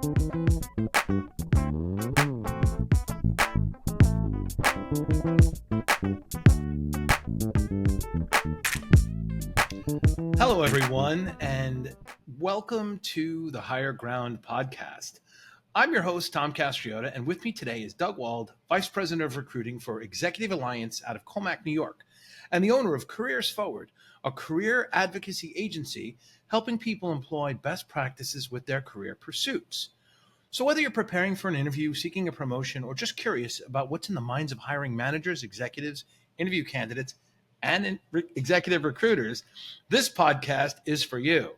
Hello, everyone, and welcome to the Higher Ground podcast. I'm your host, Tom Castriota, and with me today is Doug Wald, Vice President of Recruiting for Executive Alliance out of Commack, New York, and the owner of Careers Forward, a career advocacy agency helping people employ best practices with their career pursuits. So whether you're preparing for an interview, seeking a promotion, or just curious about what's in the minds of hiring managers, executives, interview candidates, and executive recruiters, this podcast is for you.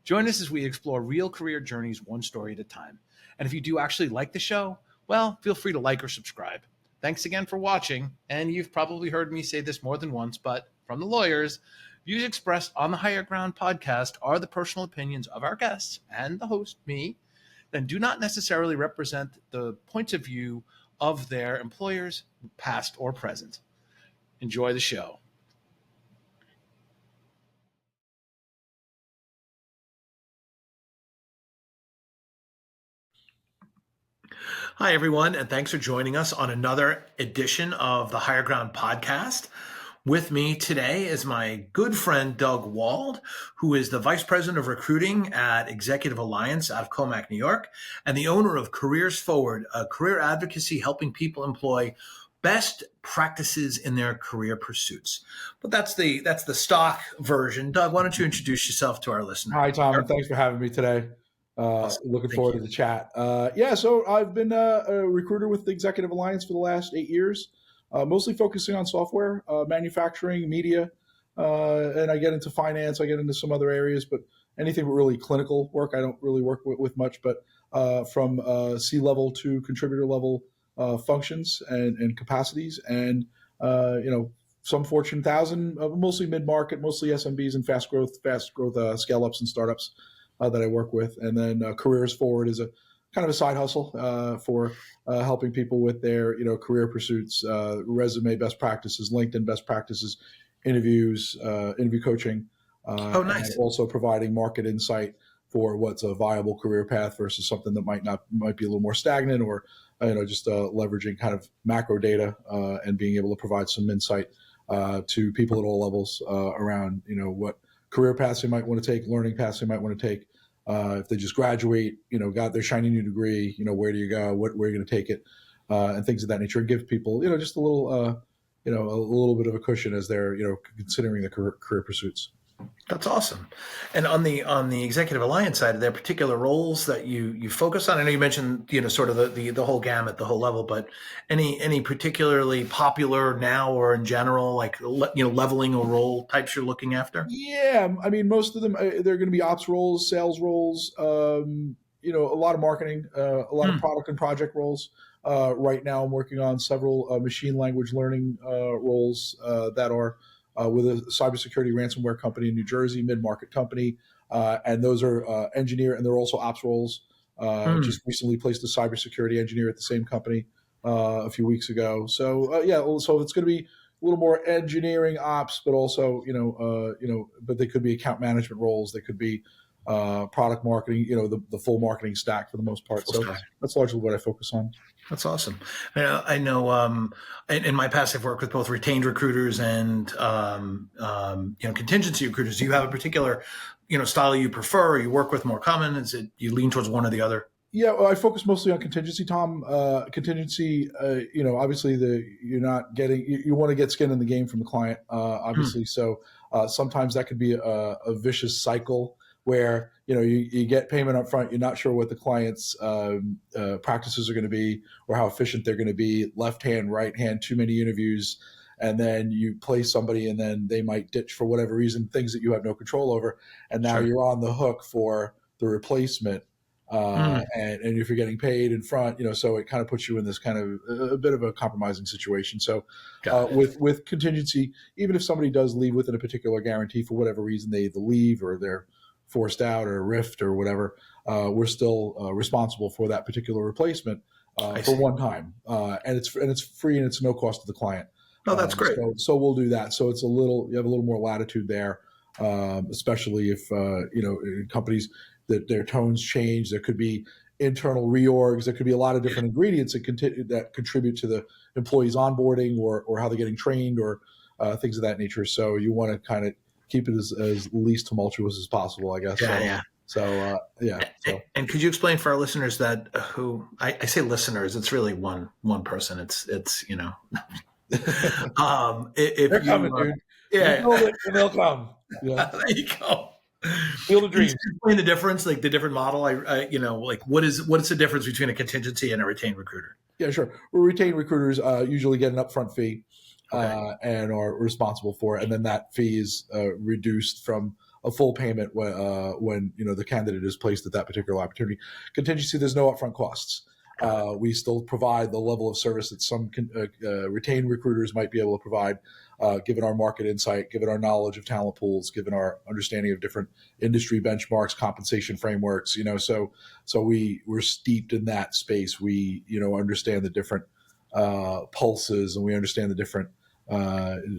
Join us as we explore real career journeys one story at a time. And if you do actually like the show, well, feel free to like or subscribe. Thanks again for watching. And you've probably heard me say this more than once, but from the lawyers, views expressed on the Higher Ground podcast are the personal opinions of our guests and the host, me, and do not necessarily represent the points of view of their employers, past or present. Enjoy the show. Hi, everyone, and thanks for joining us on another edition of the Higher Ground podcast. With me today is my good friend, Doug Wald, who is the Vice President of Recruiting at Executive Alliance out of Commack, New York, and the owner of Careers Forward, a career advocacy helping people employ best practices in their career pursuits. But that's the stock version. Doug, why don't you introduce yourself to our listeners? Hi, Tom, and thanks for having me today. Awesome. Looking forward to the chat. So I've been a recruiter with the Executive Alliance for the last 8 years, mostly focusing on software, manufacturing, media, and I get into finance. I get into some other areas, but anything with really clinical work, I don't really work with much. But from C-level to contributor level functions and capacities, and some Fortune 1000, mostly mid-market, mostly SMBs and fast growth scale-ups and startups that I work with. And then Careers Forward is a kind of a side hustle for helping people with their career pursuits, resume best practices, LinkedIn best practices, interviews, interview coaching, Nice. and also providing market insight for what's a viable career path versus something that might be a little more stagnant, or just leveraging kind of macro data and being able to provide some insight to people at all levels around what career paths they might want to take, learning paths they might want to take. If they just graduate, got their shiny new degree, where do you go? Where are you going to take it? And things of that nature. And give people, just a little, a little bit of a cushion as they're, considering the career pursuits. That's awesome. And on the Executive Alliance side, are there particular roles that you focus on? I know you mentioned, sort of the whole gamut, the whole level, but any particularly popular now or in general, like, leveling or role types you're looking after? Yeah. I mean, most of them, they're going to be ops roles, sales roles, a lot of marketing, a lot of product and project roles. Right now, I'm working on several machine language learning roles that are with a cybersecurity ransomware company in New Jersey, mid-market company. And those are engineer, and they're also ops roles. Just recently placed a cybersecurity engineer at the same company a few weeks ago. So so it's going to be a little more engineering ops, but also but they could be account management roles. They could be product marketing. The full marketing stack for the most part. So that's largely what I focus on. That's awesome. I know in my past, I've worked with both retained recruiters and contingency recruiters. Do you have a particular style you prefer, or you work with more common? Is it you lean towards one or the other? Yeah, well, I focus mostly on contingency, Tom. Contingency, obviously you want to get skin in the game from the client, obviously. So sometimes that could be a vicious cycle where you get payment up front, you're not sure what the client's practices are going to be or how efficient they're going to be, left hand, right hand, too many interviews, and then you place somebody and then they might ditch for whatever reason, things that you have no control over, and now you're on the hook for the replacement. And if you're getting paid in front, so it kind of puts you in this kind of a bit of a compromising situation. So with contingency, even if somebody does leave within a particular guarantee for whatever reason, they either leave or they're forced out or rift or whatever, we're still responsible for that particular replacement for one time, and it's free and it's no cost to the client. Oh, that's great. So we'll do that. So you have a little more latitude there, especially if companies that their tones change. There could be internal reorgs. There could be a lot of different ingredients that contribute to the employees onboarding or how they're getting trained or things of that nature. So you want to kind of keep it as least tumultuous as possible, I guess. And could you explain for our listeners that who I say listeners, it's really one person. It's if they're coming, dude. Yeah, they'll come. Yeah. There you go. Field of dreams. Explain the difference, like the different model. What's the difference between a contingency and a retained recruiter? Yeah, sure. Well, retained recruiters usually get an upfront fee. Okay. And are responsible for it, and then that fee is reduced from a full payment when the candidate is placed at that particular opportunity. Contingency, there's no upfront costs. We still provide the level of service that some retained recruiters might be able to provide, given our market insight, given our knowledge of talent pools, given our understanding of different industry benchmarks, compensation frameworks. So we're steeped in that space. We understand the different pulses, and we understand the different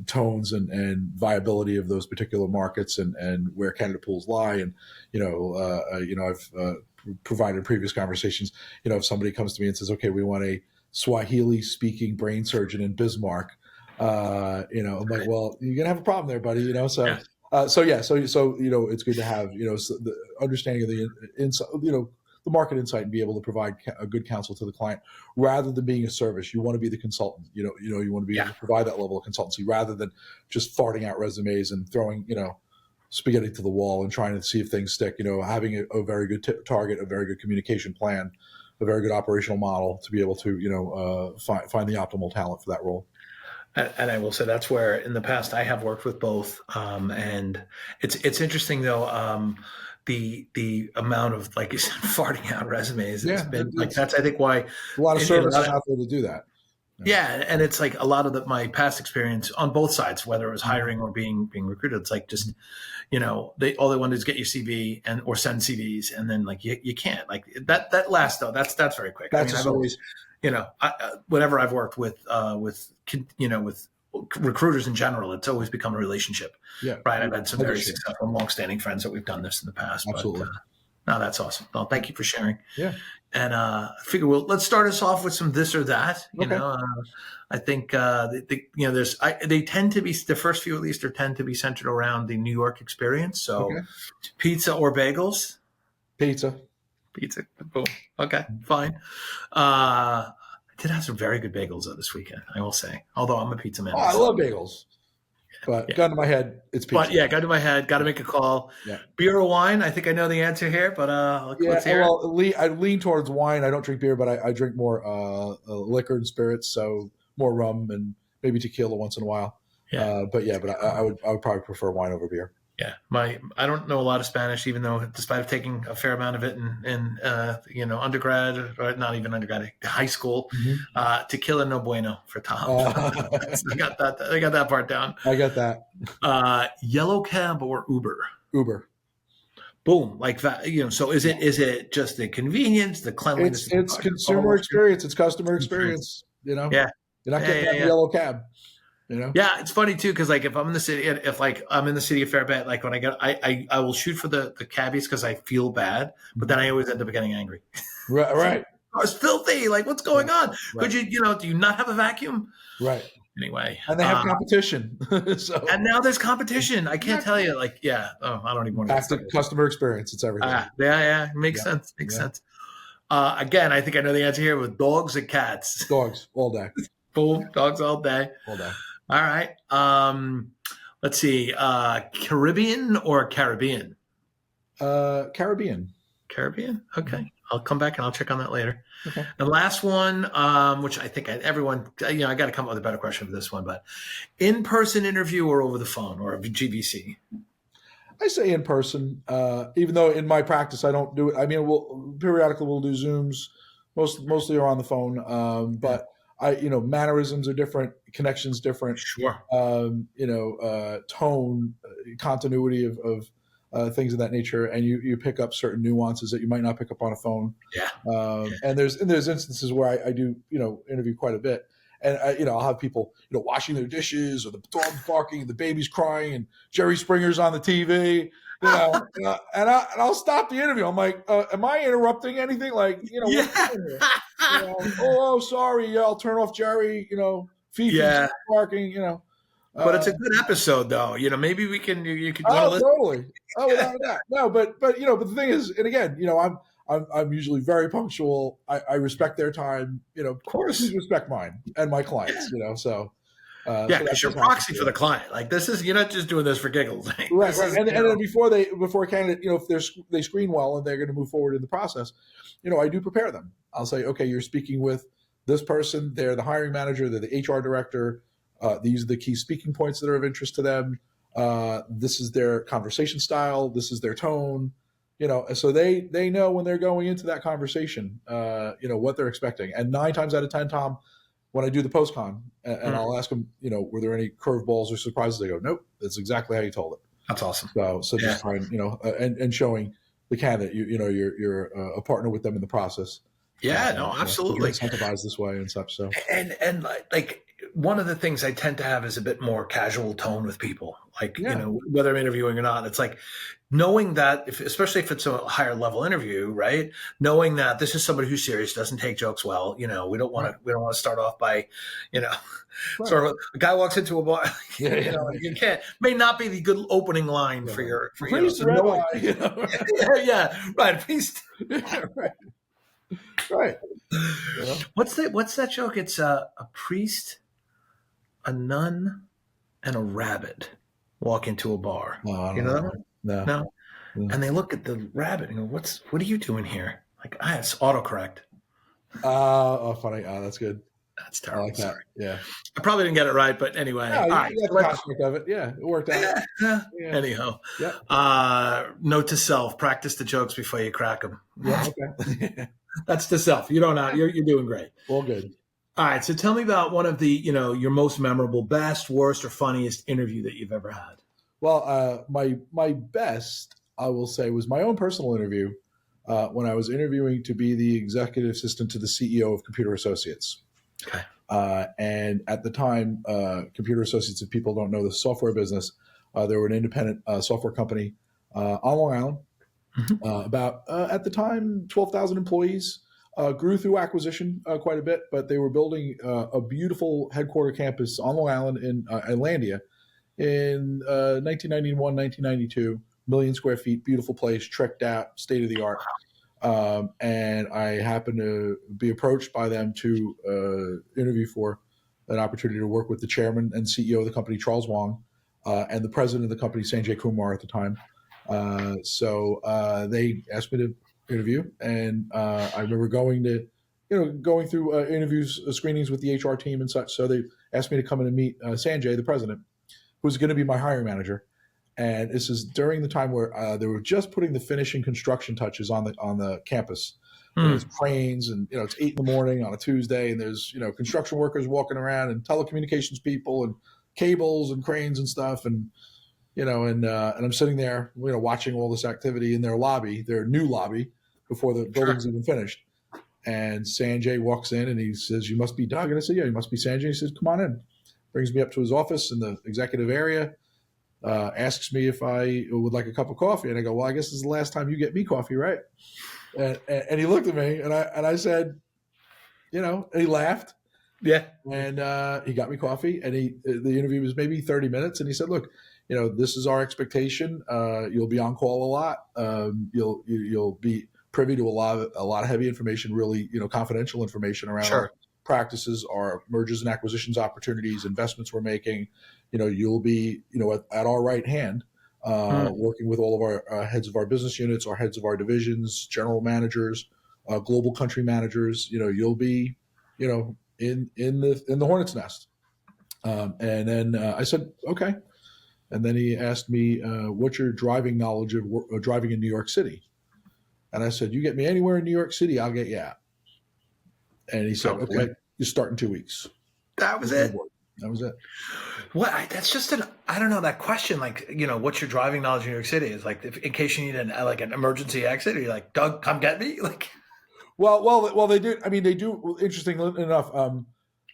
tones and viability of those particular markets and where candidate pools lie. And I've provided in previous conversations. If somebody comes to me and says, "Okay, we want a Swahili-speaking brain surgeon in Bismarck," I'm like, "Well, you're gonna have a problem there, buddy." So it's good to have the understanding of the the market insight and be able to provide a good counsel to the client rather than being a service. You want to be the consultant. You want to be able to provide that level of consultancy rather than just farting out resumes and throwing spaghetti to the wall and trying to see if things stick. Having a very good target, a very good communication plan, a very good operational model to be able to find the optimal talent for that role. And I will say that's where in the past I have worked with both, and it's interesting though. The amount of, like you said, farting out resumes has been like, that's I think why a lot of services out there to do that. Yeah, and it's like a lot of my past experience on both sides, whether it was hiring or being recruited, it's like just all they want to do is get your CV or send CVs, and then like you can't like that last though. That's very quick. I've always whenever I've worked with recruiters in general, it's always become a relationship. Yeah. Right. I've had some very successful, long-standing friends that we've done this in the past. Absolutely. But, no, that's awesome. Well, thank you for sharing. Yeah. And I figure let's start us off with some this or that. I think they tend to be, the first few at least, tend to be centered around the New York experience. So pizza or bagels? Pizza. Boom. Okay, fine. I did have some very good bagels this weekend, I will say. Although I'm a pizza man. Oh, I love bagels. But gun to my head, it's pizza. But gun to my head, got to make a call. Yeah. Beer or wine? I think I know the answer here, but let's hear it. Well, I lean towards wine. I don't drink beer, but I drink more liquor and spirits, so more rum and maybe tequila once in a while. Yeah. But I would probably prefer wine over beer. Yeah, I don't know a lot of Spanish, even though despite taking a fair amount of it in undergrad, or not even undergrad, high school. Mm-hmm. Tequila no bueno for Tom. I got that part down. I got that. Yellow cab or Uber? Uber. Boom, like that. So is it just the convenience, the cleanliness? It's consumer experience. It's customer experience. Yeah, you're not getting that yellow cab. Yeah, it's funny too because like if I'm in the city, if like I'm in the city of Fairbanks, like when I get, I will shoot for the cabbies because I feel bad, but then I always end up getting angry. Right. It's filthy. Like what's going on? Right. Could you do you not have a vacuum? Right. Anyway, and they have competition. And now there's competition. I can't tell you. Like I don't even want to. Back to customer experience. It's everything. Makes sense. Makes sense. Again, I think I know the answer here with dogs and cats. Dogs all day. Boom, dogs all day. All day. All right. Let's see. Caribbean or Caribbean? Caribbean. Caribbean? Okay. I'll come back and I'll check on that later. Okay. The last one, which I think everyone, I got to come up with a better question for this one, but in-person interview or over the phone or a GVC? I say in person, even though in my practice I don't do it. I mean, periodically we'll do Zooms. Mostly are on the phone, but mannerisms are different, connections different. Sure. Tone, continuity of things of that nature, and you pick up certain nuances that you might not pick up on a phone. Yeah. And there's instances where I do interview quite a bit, and I'll have people washing their dishes or the dog's barking, the baby's crying, and Jerry Springer's on the TV, And I'll stop the interview. I'm like, am I interrupting anything? Like, Yeah. what's going on here? Oh, sorry. Yeah, I'll turn off Jerry. Fifi Yeah. barking. But it's a good episode, though. Maybe we can. You could want to Oh, listen. totally. Oh, without a doubt. No, but the thing is, and again, I'm usually very punctual. I respect their time. Of course. Please respect mine and my clients. So. Yeah, because you're proxy for the client. Like this is, you're not just doing this for giggles. Right. And then before a candidate, if they screen well and they're going to move forward in the process, I do prepare them. I'll say, okay, you're speaking with this person. They're the hiring manager. They're the HR director. These are the key speaking points that are of interest to them. This is their conversation style. This is their tone. So they know when they're going into that conversation, what they're expecting. And 9 times out of 10, Tom, when I do the post-con and I'll ask them, were there any curveballs or surprises? They go, nope, that's exactly how you told it. That's awesome. So just trying, and showing the candidate, you're a partner with them in the process. Yeah, no, absolutely. Incentivized this way and such. So and like one of the things I tend to have is a bit more casual tone with people. Like whether I'm interviewing or not, it's like knowing that especially if it's a higher level interview, right? Knowing that this is somebody who's serious, doesn't take jokes well. We don't want to start off by, sort of a guy walks into a bar. You can't may not be the good opening line for your priest, yeah, right. Priest. Right. What's that joke? It's a priest, a nun, and a rabbit walk into a bar. No. And they look at the rabbit and go, "What are you doing here?" Like, it's autocorrect. Funny. That's good. That's terrible. I like that. Sorry. Yeah. I probably didn't get it right, but anyway. No, the concept of it. Yeah, it worked out. Yeah. Anyhow. Note to self: practice the jokes before you crack them. Yeah. Okay. That's the self. You don't know. You're doing great. All good. All right. So tell me about one of the, your most memorable, best, worst, or funniest interview that you've ever had. Well, my best, I will say, was my own personal interview when I was interviewing to be the executive assistant to the CEO of Computer Associates. Okay. And at the time, Computer Associates, if people don't know the software business, they were an independent software company on Long Island. About at the time 12,000 employees, grew through acquisition quite a bit, but they were building a beautiful headquarter campus on Long Island in Atlantia in 1991, 1992, million square feet, beautiful place, tricked out, state of the art. And I happened to be approached by them to interview for an opportunity to work with the chairman and CEO of the company, Charles Wang, and the president of the company, Sanjay Kumar, at the time. So they asked me to interview, and I remember going through interviews, screenings with the HR team and such. So they asked me to come in and meet Sanjay, the president, who's going to be my hiring manager. And this is during the time where they were just putting the finishing construction touches on the campus. There's cranes, and it's 8 a.m. on a Tuesday, and there's construction workers walking around, and telecommunications people, and cables and cranes and stuff, and and I'm sitting there, watching all this activity in their lobby, their new lobby, before the building's even finished. And Sanjay walks in and he says, "You must be Doug." And I said, "Yeah, you must be Sanjay." He says, "Come on in." Brings me up to his office in the executive area, asks me if I would like a cup of coffee. And I go, "Well, I guess this is the last time you get me coffee, right?" And he looked at me and I said, and he laughed. Yeah. And he got me coffee, and the interview was maybe 30 minutes. And he said, "Look, this is our expectation. You'll be on call a lot. You'll be privy to a lot of heavy information, really, confidential information around our practices, our mergers and acquisitions opportunities, investments we're making. You'll be, at our right hand, working with all of our heads of our business units, our heads of our divisions, general managers, global country managers. You'll be, in the hornet's nest." And then I said, "Okay." And then he asked me, "What's your driving knowledge of driving in New York City?" And I said, "You get me anywhere in New York City, I'll get you out." And he said, "Okay, you start in 2 weeks." That was it. That was it. What? That's just I don't know, that question, like, what's your driving knowledge in New York City? Is like, in case you need an emergency exit, or you're like, "Doug, come get me." Like, well, they do. I mean, they do. Interestingly enough,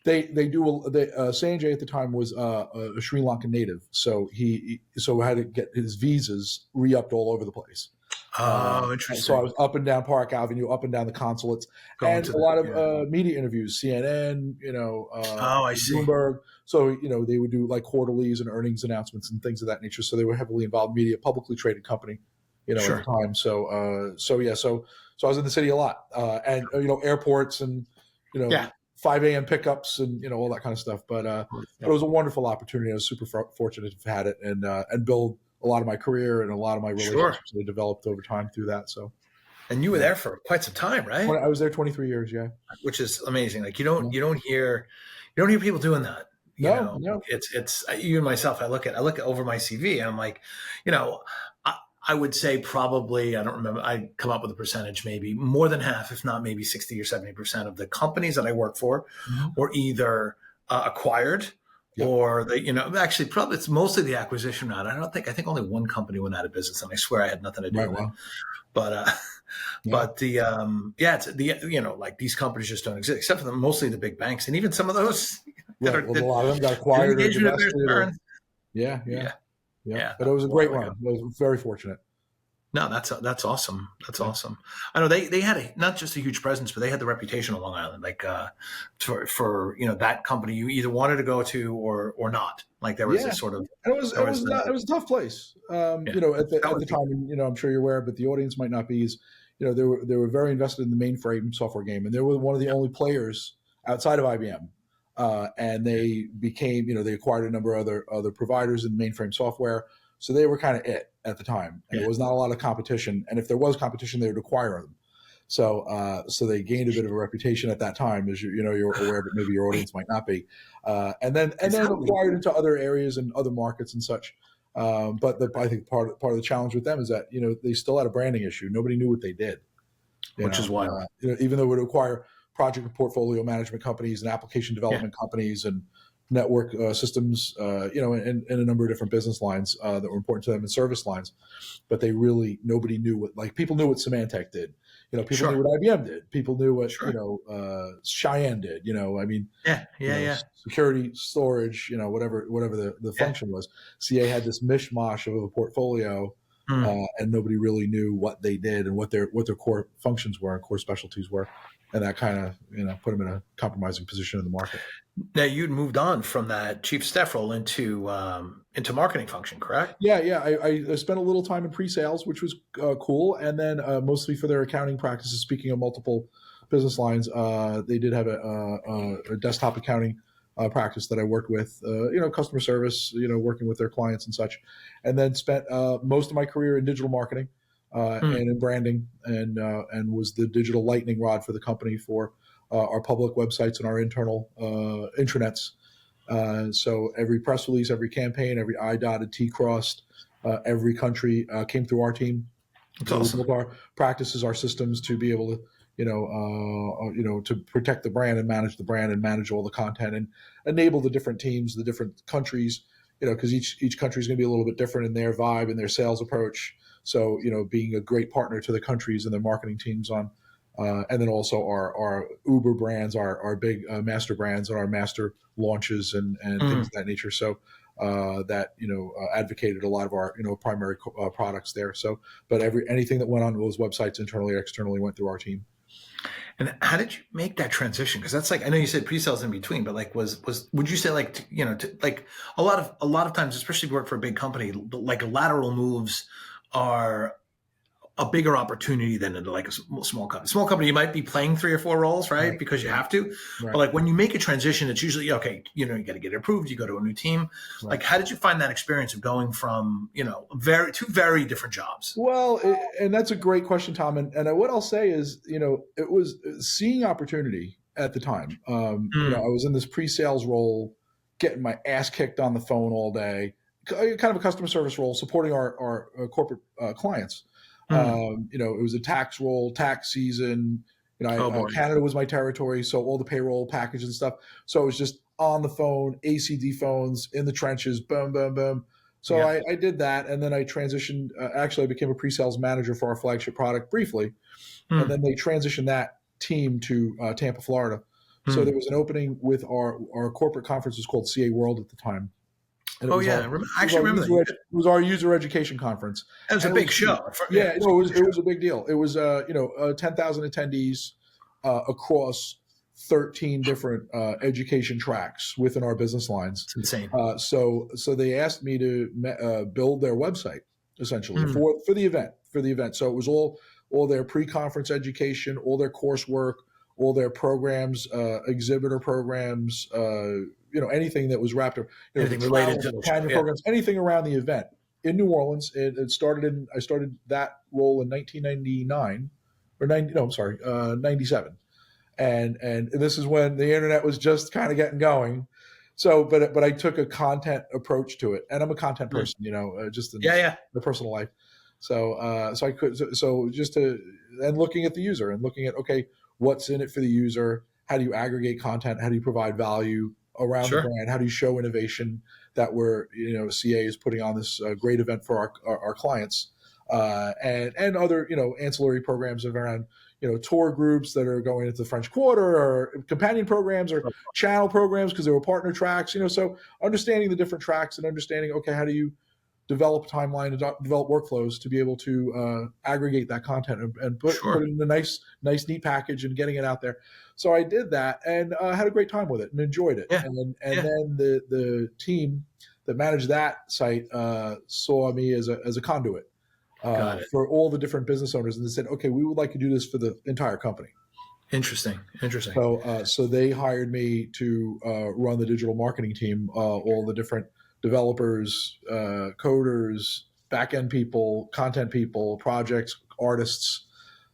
They do. Sanjay at the time was a Sri Lankan native, so he had to get his visas re-upped all over the place. Oh, So I interesting. was up and down Park Avenue, up and down the consulates, Going and to a lot of yeah. media interviews, CNN, Oh, I see. Bloomberg. So they would do like quarterlies and earnings announcements and things of that nature. So they were heavily involved in media, publicly traded company, at the Sure. time. So I was in the city a lot, and airports and Yeah. 5 a.m. pickups and all that kind of stuff. But Yeah. it was a wonderful opportunity. I was super fortunate to have had it and build a lot of my career and a lot of my Sure. relationships that I developed over time through that. So And you were there for quite some time, right? I was there 23 years. Yeah. Which is amazing. Like Yeah. you don't hear people doing that. No. It's you and myself. I look at over my CV and I'm like, I would say probably, I don't remember, I come up with a percentage, maybe more than half, if not maybe 60 or 70% of the companies that I work for were either acquired Yep. or they, actually probably it's mostly the acquisition route. I think only one company went out of business and I swear I had nothing to do with it. But, but the, it's the, like these companies just don't exist except for mostly the big banks. And even some of those, a lot of them got acquired or divested. Yeah. But it was a great run. I was very fortunate. No, that's awesome. That's awesome. I know they had not just a huge presence, but they had the reputation on Long Island, like for that company you either wanted to go to or not. Like there was this sort of. It was a tough place. At the time, and I'm sure you're aware, but the audience might not be. They were very invested in the mainframe software game, and they were one of the only players outside of IBM. And they became, they acquired a number of other providers in mainframe software. So they were kind of it at the time. And there was not a lot of competition. And if there was competition, they would acquire them. So they gained a bit of a reputation at that time, as you're aware, but maybe your audience might not be. And then acquired into other areas and other markets and such. But I think part of the challenge with them is that, they still had a branding issue. Nobody knew what they did. Which is why, even though it would acquire project and portfolio management companies and application development companies and network systems, and a number of different business lines that were important to them and service lines. But nobody knew people knew what Symantec did. People knew what IBM did. People knew what, Cheyenne did, security, storage, whatever the function was. CA had this mishmash of a portfolio and nobody really knew what they did and what their core functions were and core specialties were. And that kind of, put them in a compromising position in the market. Now you'd moved on from that chief staff role into marketing function, correct? Yeah. I spent a little time in pre-sales, which was cool, and then mostly for their accounting practices. Speaking of multiple business lines, they did have a desktop accounting practice that I worked with. Customer service, working with their clients and such, and then spent most of my career in digital marketing. And in branding, and was the digital lightning rod for the company for our public websites and our internal intranets. So every press release, every campaign, every I dotted, T crossed, every country came through our team. That's awesome. We built our practices, our systems to be able to, to protect the brand and manage the brand and manage all the content and enable the different teams, the different countries, because each country is going to be a little bit different in their vibe and their sales approach. So, being a great partner to the countries and their marketing teams on, and then also our Uber brands, our big master brands and our master launches and things of that nature. So that, advocated a lot of our, primary products there. So, but anything that went on those websites internally or externally went through our team. And how did you make that transition? Because that's I know you said pre-sales in between, but would you say a lot of times, especially if you work for a big company, like lateral moves are a bigger opportunity than into like a small company. Small company, you might be playing 3 or 4 roles, right? Because you have to. Right. But when you make a transition, it's usually, okay, you got to get it approved. You go to a new team. Right. How did you find that experience of going from, two very different jobs? Well, and that's a great question, Tom. And what I'll say is, it was seeing opportunity at the time. I was in this pre-sales role, getting my ass kicked on the phone all day, kind of a customer service role, supporting our corporate clients. It was a tax role, tax season. Canada was my territory, so all the payroll package and stuff. So it was just on the phone, ACD phones in the trenches, boom, boom, boom. So I did that, and then I transitioned. Actually, I became a pre-sales manager for our flagship product briefly, and then they transitioned that team to Tampa, Florida. So there was an opening with our corporate conference was called CA World at the time. And it Oh was yeah, I actually remember that. it was our user education conference. It was a And big show. Yeah, it was a big deal. It was 10,000 attendees across 13 different education tracks within our business lines. It's insane. So they asked me to build their website essentially for the event. So it was all their pre-conference education, all their coursework, all their programs, exhibitor programs, anything that was wrapped up, anything related to the programs, anything around the event in New Orleans. I started that role in 1999 or 97. And this is when the internet was just kind of getting going. So, but I took a content approach to it, and I'm a content person, just in the personal life. So and looking at the user and looking at, okay, what's in it for the user? How do you aggregate content? How do you provide value around the brand? How do you show innovation that CA is putting on this great event for our clients, and other, ancillary programs around, tour groups that are going into the French Quarter, or companion programs, or channel programs because there were partner tracks, so understanding the different tracks and understanding, okay, how do you develop a timeline and develop workflows to be able to aggregate that content and put it in a nice, neat package and getting it out there. So I did that and had a great time with it and enjoyed it. Yeah. And then the team that managed that site saw me as a conduit for all the different business owners, and they said, okay, we would like to do this for the entire company. Interesting. So they hired me to run the digital marketing team, all the different developers, coders, back-end people, content people, projects, artists.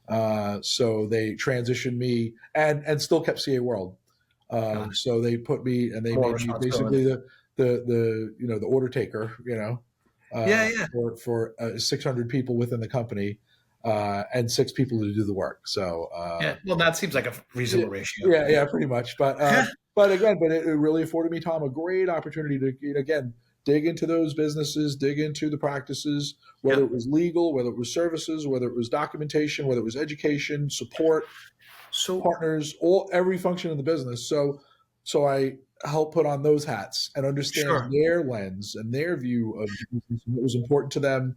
So they transitioned me and still kept CA World. So they put me, and they made me basically the order taker, for 600 people within the company, and 6 people to do the work. So well, that seems like a reasonable ratio. Yeah, pretty much. But it really afforded me, Tom, a great opportunity to again dig into those businesses, dig into the practices, whether it was legal, whether it was services, whether it was documentation, whether it was education, support, partners, every function in the business. So I help put on those hats and understand their lens and their view of what was important to them,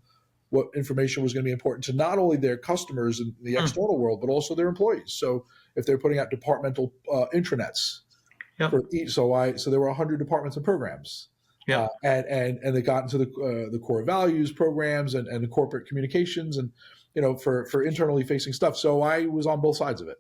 what information was going to be important to not only their customers in the external world, but also their employees. So if they're putting out departmental intranets for each, so there were 100 departments and programs. And they got into the core values programs and the corporate communications and, for internally facing stuff. So I was on both sides of it.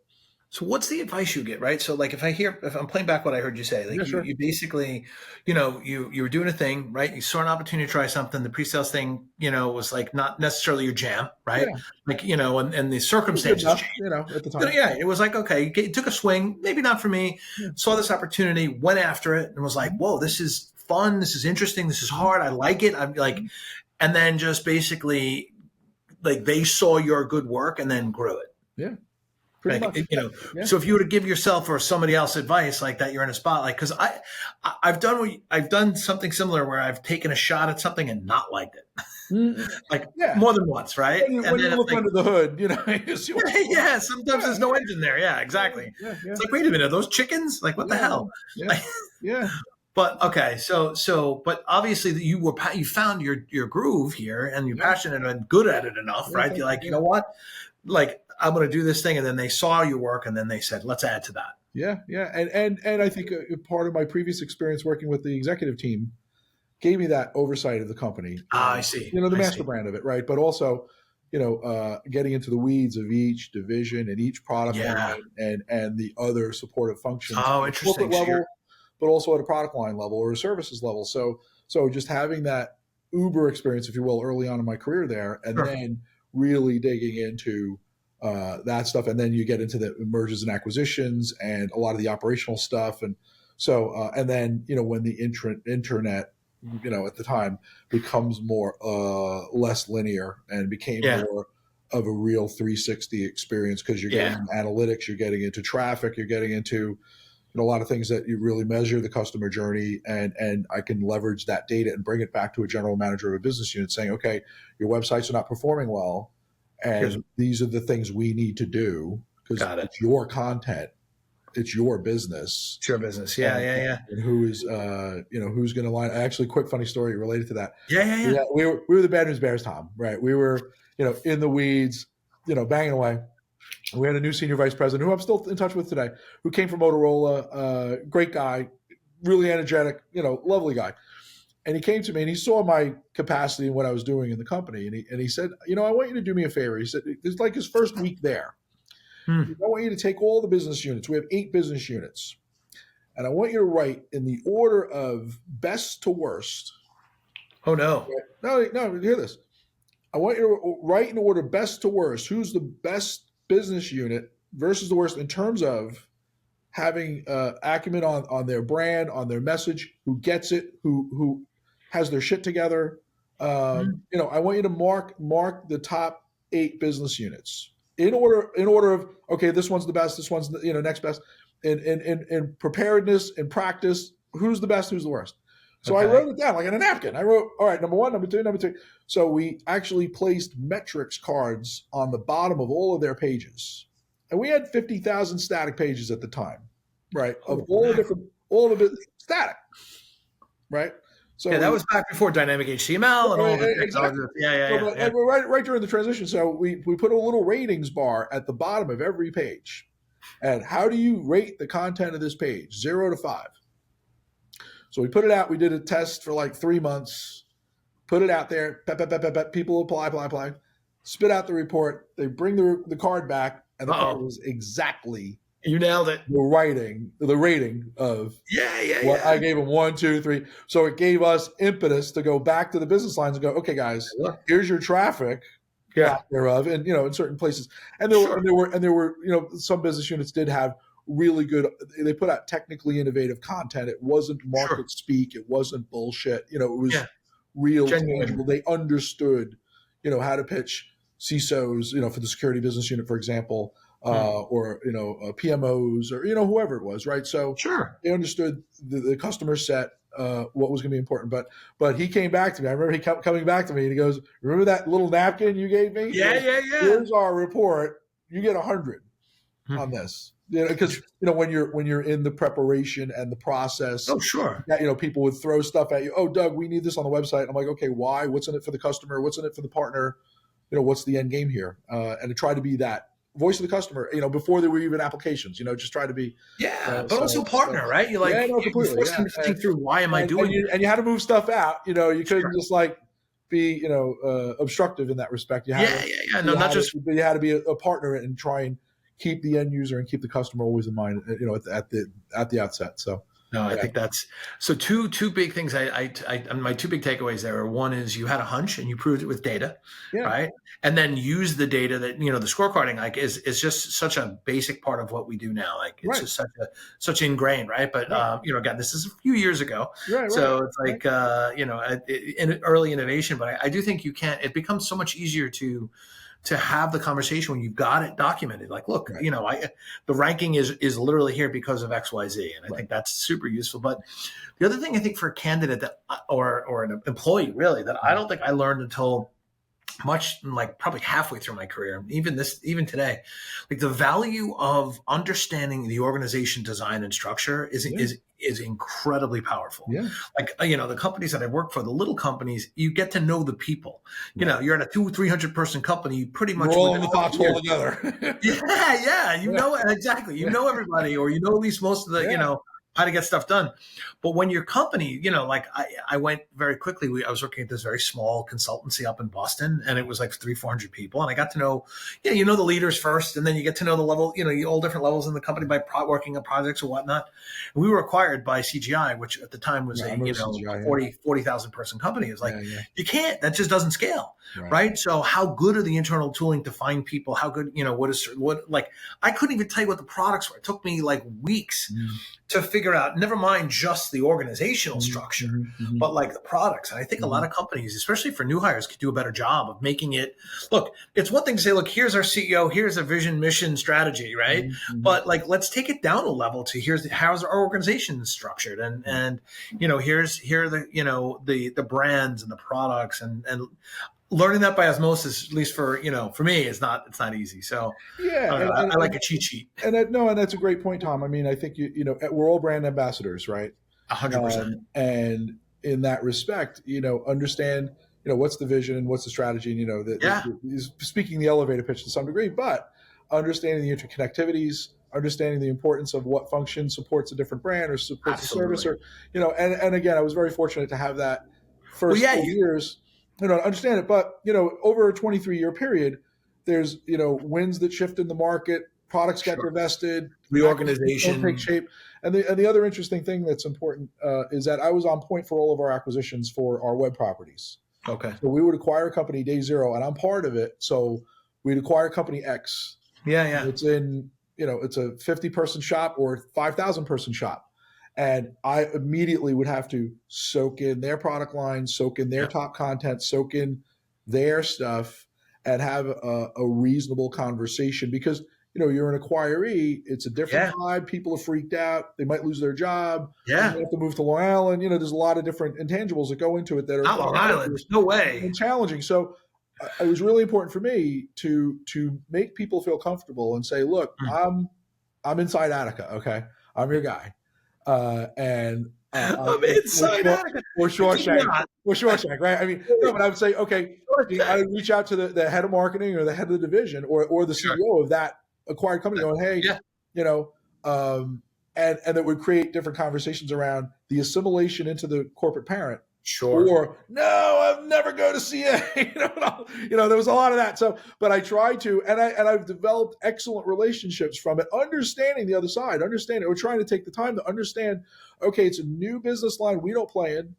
So what's the advice you get, right? So like if I'm playing back what I heard you say, like you basically, you were doing a thing, right? You saw an opportunity to try something. The pre-sales thing, was like not necessarily your jam, right? Yeah. Like, and the circumstances changed. At the time. It was like, okay, you took a swing, maybe not for me, saw this opportunity, went after it, and was like, whoa, this is fun. This is interesting. This is hard. I like it. I'm like, and then just basically like they saw your good work and then grew it. Yeah. So if you were to give yourself or somebody else advice like that, you're in a spot like, because I've done something similar where I've taken a shot at something and not liked it, more than once, right? When you look under the hood, sometimes there's no engine there. Yeah, exactly. It's like, wait a minute, are those chickens? Like, what the hell? But okay, but obviously you found your groove here, and you're passionate and good at it enough, right? You're like, you know what, like I'm going to do this thing, and then they saw your work, and then they said, let's add to that. Yeah, and I think part of my previous experience working with the executive team gave me that oversight of the company. I see. The master brand of it, right? But also, getting into the weeds of each division and each product line and the other supportive functions. Oh, interesting. Corporate level, but also at a product line level or a services level. So just having that Uber experience, if you will, early on in my career there, and then really digging into that stuff. And then you get into the mergers and acquisitions and a lot of the operational stuff. And so, and then, when the internet, at the time becomes more, less linear and became more of a real 360 experience, because you're getting analytics, you're getting into traffic, you're getting into a lot of things that you really measure the customer journey, and I can leverage that data and bring it back to a general manager of a business unit saying, okay, your websites are not performing well, and these are the things we need to do because it's your content. it's your business. It's your business. Yeah. And who is, who's going to line. Actually, quick funny story related to that. Yeah. We were the Bad News Bears, Tom, right? We were, in the weeds, banging away. We had a new senior vice president who I'm still in touch with today, who came from Motorola, great guy, really energetic, lovely guy. And he came to me and he saw my capacity and what I was doing in the company. And he said, I want you to do me a favor. He said, it's like his first week there. I want you to take all the business units. We have 8 business units. And I want you to write in the order of best to worst. Oh, no. No, hear this. I want you to write in order best to worst. Who's the best business unit versus the worst in terms of having acumen on their brand, on their message, who gets it, who has their shit together. I want you to mark the top 8 business units in order of, okay, this one's the best, this one's the, next best, in preparedness and practice, who's the best, who's the worst. So I wrote it down like on a napkin. I wrote, all right, number 1, number 2, number 3. So we actually placed metrics cards on the bottom of all of their pages. And we had 50,000 static pages at the time, right? Of all the static, right? So that was back before dynamic HTML and all the exactly. And we're right during the transition. So we put a little ratings bar at the bottom of every page. And how do you rate the content of this page? 0 to 5. So we put it out. We did a test for like 3 months. Put it out there. People apply. Spit out the report. They bring the card back. And the card was exactly, you nailed it, the rating of what I gave them 1, 2, 3. So it gave us impetus to go back to the business lines and go, okay, guys, here's your traffic thereof, and in certain places. And there were some business units did have really good. They put out technically innovative content. It wasn't market speak. It wasn't bullshit. It was real, tangible. They understood, how to pitch CISOs, for the security business unit, for example, or PMOs, or whoever it was, right? So they understood the customer set, what was going to be important. But he came back to me. I remember he coming back to me, and he goes, "Remember that little napkin you gave me? Yeah. Here's our report. You get 100 on this." Because when you're in the preparation and the process, people would throw stuff at you. Oh, Doug, we need this on the website. I'm like, okay, why? What's in it for the customer? What's in it for the partner? What's the end game here? And to try to be that voice of the customer, before there were even applications, just try to be. But also partner, right? You're like, completely. You force them to think through, why am I doing it? And you had to move stuff out. You couldn't just like be, obstructive in that respect. You had but you had to be a partner and try and keep the end user and keep the customer always in mind, at the outset. So. No, I think that's so. Two big things. My 2 big takeaways there are, one is you had a hunch and you proved it with data, right? And then use the data that the scorecarding is just such a basic part of what we do now. Like it's just such ingrained, right? But again, this is a few years ago, so it's like in early innovation. But I do think you can't. It becomes so much easier to have the conversation when you've got it documented. Like, look, the ranking is literally here because of XYZ. And I think that's super useful. But the other thing I think for a candidate that, or an employee really, that I don't think I learned until like probably halfway through my career, even today, like the value of understanding the organization design and structure is incredibly powerful. Like, the companies that I work for, the little companies, you get to know the people. You're at a 200-300 person company, you pretty much roll in the foxhole together. Exactly. You know everybody, or at least most of the, how to get stuff done. But when your company, like I went very quickly. I was working at this very small consultancy up in Boston, and it was like 300-400 people. And I got to know, the leaders first, and then you get to know the level, all different levels in the company by working on projects or whatnot. And we were acquired by CGI, which at the time was 40,000 person company. It was like, you can't, that just doesn't scale. Right. So how good are the internal tooling to find people? How good, I couldn't even tell you what the products were. It took me like weeks to figure out, never mind just the organizational structure, but like the products. And I think a lot of companies, especially for new hires, could do a better job of making it. Look, it's one thing to say, look, here's our CEO, here's a vision, mission, strategy, right? But like, let's take it down a level to how's our organization structured, and here are the the brands and the products, and learning that by osmosis, at least for me, it's not easy. So Yeah, I like a cheat sheet. And that's a great point, Tom. I mean, I think we're all brand ambassadors, right? 100%. And in that respect, understand, what's the vision, what's the strategy, and speaking the elevator pitch to some degree, but understanding the interconnectivities, understanding the importance of what function supports a different brand or supports a service, or and again, I was very fortunate to have that first 4 years, understand it. But over a 23-year period, there's winds that shift in the market, products get divested, reorganization take shape. And the other interesting thing that's important is that I was on point for all of our acquisitions for our web properties. Okay. So we would acquire a company day zero, and I'm part of it. So we'd acquire company X. Yeah. It's in, it's a 50-person shop or 5,000-person shop. And I immediately would have to soak in their product line, soak in their top content, soak in their stuff, and have a reasonable conversation, because you're an acquiree. It's a different vibe. People are freaked out. They might lose their job. Yeah. They have to move to Long Island. There's a lot of different intangibles that go into it that are not Long Island. No way. And challenging. So it was really important for me to make people feel comfortable and say, look, I'm inside Attica. Okay. I'm your guy. And I'm inside Attica. Or Shawshank, right? I mean, no, but I would say, okay, I would reach out to the head of marketing or the head of the division or the CEO of that acquired company, going, hey, and that would create different conversations around the assimilation into the corporate parent. Sure. Or no, I'm never going to CA. There was a lot of that. So, but I tried to, and I've developed excellent relationships from it, understanding the other side, understanding. We're trying to take the time to understand. Okay, it's a new business line we don't play in.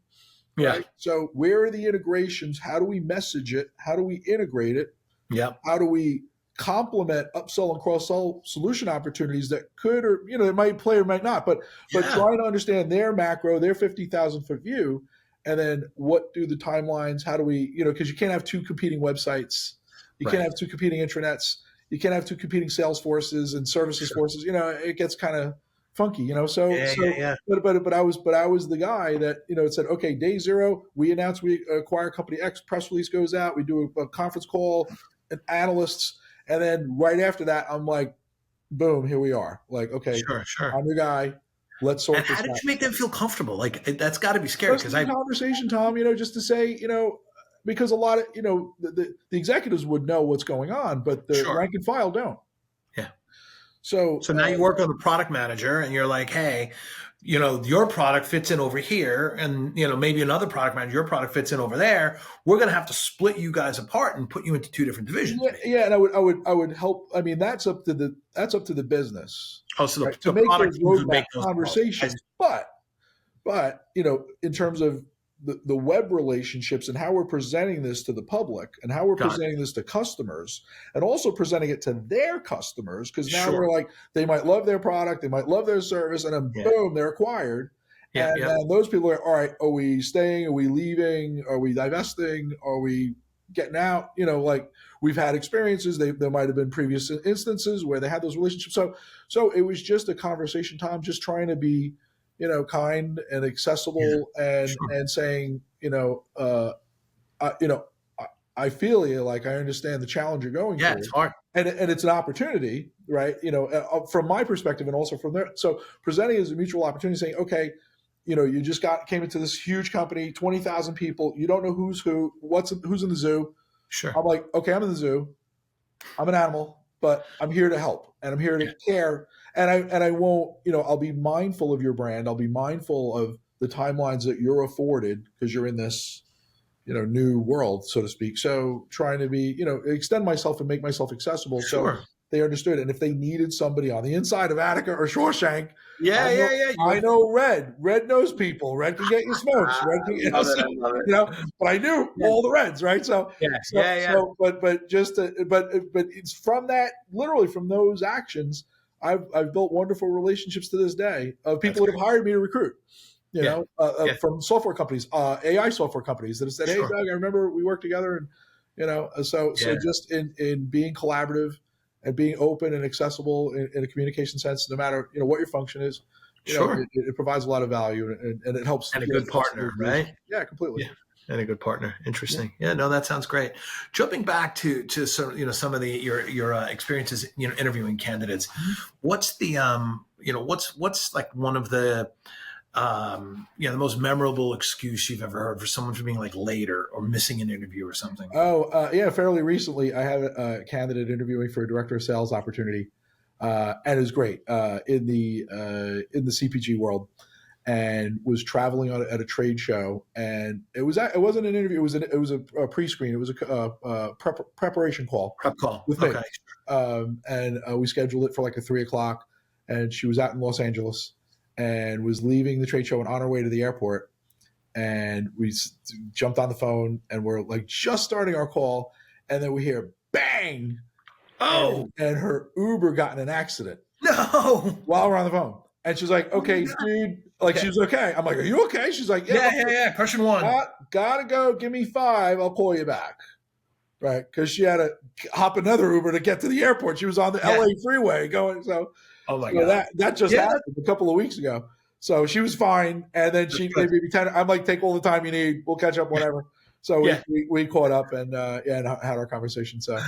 Yeah. Right? So where are the integrations? How do we message it? How do we integrate it? Yeah. How do we complement upsell and cross-sell solution opportunities that could, or it might play or might not, but trying to understand their macro, their 50,000-foot view. And then what do the timelines, how do we, because you can't have two competing websites. You can't have two competing intranets. You can't have two competing sales forces and services forces. It gets kind of funky, But I was the guy that, said, okay, day zero, we announce we acquire company X, press release goes out. We do a conference call and analysts. And then right after that, I'm like, boom, here we are. Like, okay, sure. I'm your guy. Let's sort this out. How did you make them feel comfortable? Like, that's got to be scary. Because conversation, Tom, just to say, because a lot of, the executives would know what's going on, but the rank and file don't. Yeah. So now you work with a product manager and you're like, hey, your product fits in over here, and maybe another product manager, your product fits in over there. We're going to have to split you guys apart and put you into two different divisions. Yeah, and I would help. I mean, that's up to the business. Oh, so right? To make those roadmap conversations, but in terms of the web relationships and how we're presenting this to the public and how we're presenting this to customers, and also presenting it to their customers, because now we're like, they might love their product, they might love their service, and then boom, they're acquired. And those people are, all right, are we staying? Are we leaving? Are we divesting? Are we getting out? Like, we've had experiences. There might have been previous instances where they had those relationships. So it was just a conversation, Tom, just trying to be, kind and accessible, and saying, I feel you, like, I understand the challenge you're going through. Yeah, it's hard. And it's an opportunity, right? From my perspective and also from there. So presenting as a mutual opportunity, saying, okay, you just came into this huge company, 20,000 people. You don't know who's who, who's in the zoo. Sure. I'm like, okay, I'm in the zoo. I'm an animal, but I'm here to help, and I'm here to care. And I won't, I'll be mindful of your brand. I'll be mindful of the timelines that you're afforded, because you're in this, new world, so to speak. So trying to be, extend myself and make myself accessible. Sure. So they understood. And if they needed somebody on the inside of Attica or Shawshank, I know Red. Red knows people. Red can get you smokes. Red can, but I knew all the Reds, right? So, but it's from that, literally from those actions, I've built wonderful relationships to this day of people that have hired me to recruit. From software companies, AI software companies that have said, "Hey, Doug, I remember we worked together," and so just in being collaborative and being open and accessible in a communication sense, no matter what your function is, it provides a lot of value, and it helps. And a good partner, right? Yeah, completely. And a good partner. Interesting. Yeah, no, that sounds great. Jumping back to some of the your experiences, interviewing candidates. What's the what's like one of the the most memorable excuse you've ever heard for someone for being like late or missing an interview or something? Yeah, fairly recently, I had a candidate interviewing for a director of sales opportunity, and it was great in the CPG world, and was traveling at a trade show, and it wasn't an interview. It was a pre-screen. It was a preparation call. Prep call. With me. And we scheduled it for like a 3:00, and she was out in Los Angeles and was leaving the trade show and on her way to the airport. And we jumped on the phone and we're like just starting our call, and then we hear bang. Oh, and her Uber got in an accident. No. While we're on the phone. And she's like, okay, dude, like she was okay. I'm like, are you okay? She's like, yeah. Question one. Gotta go. Give me 5. I'll call you back. Right. Because she had to hop another Uber to get to the airport. She was on the LA freeway going. So, oh my God. That just happened a couple of weeks ago. So she was fine. And then she gave me 10. I'm like, take all the time you need. We'll catch up whenever. So we caught up and had our conversation. So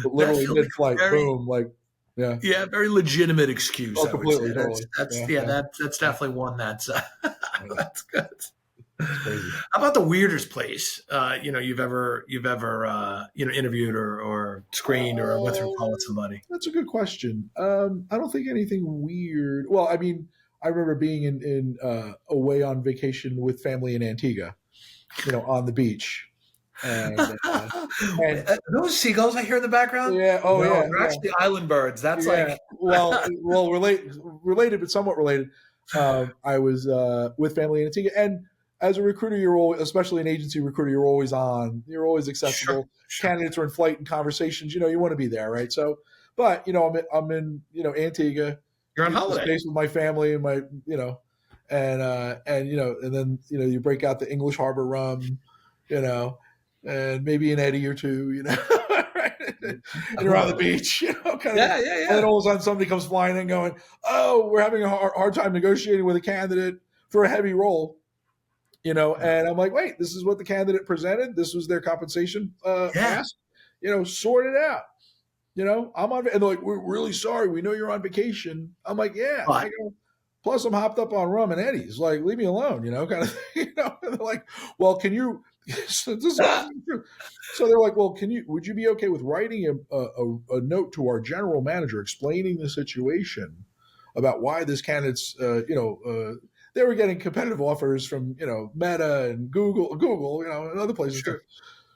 literally mid-flight, boom, like, yeah, very legitimate excuse. Oh, completely, totally. That's definitely one that's that's good. That's crazy. How about the weirdest place you've ever interviewed or screened or went through a call with somebody? That's a good question. I don't think anything weird. Well, I mean, I remember being in away on vacation with family in Antigua, on the beach. And those seagulls I hear in the background. Yeah. Oh, they're actually island birds. That's like related, but somewhat related. I was with family in Antigua, and as a recruiter, you're always, especially an agency recruiter, you're always on. You're always accessible. Sure. Candidates are in flight and conversations. You want to be there, right? So, but I'm in Antigua. You're on holiday. Space with my family and my and then you break out the English Harbor rum, and maybe an Eddie or two, right? And you're on the beach, kind of. Yeah. And then all of a sudden somebody comes flying in going, oh, we're having a hard time negotiating with a candidate for a heavy role, and I'm like, wait, this is what the candidate presented. This was their compensation ask, sort it out. I'm on, and they're like, we're really sorry. We know you're on vacation. I'm like, yeah. I go, plus I'm hopped up on rum and Eddie's. Like, leave me alone, kind of thing. And they're like, well, can you? So they're like, well, would you be okay with writing a note to our general manager explaining the situation about why this candidate's, they were getting competitive offers from, Meta and Google, and other places too.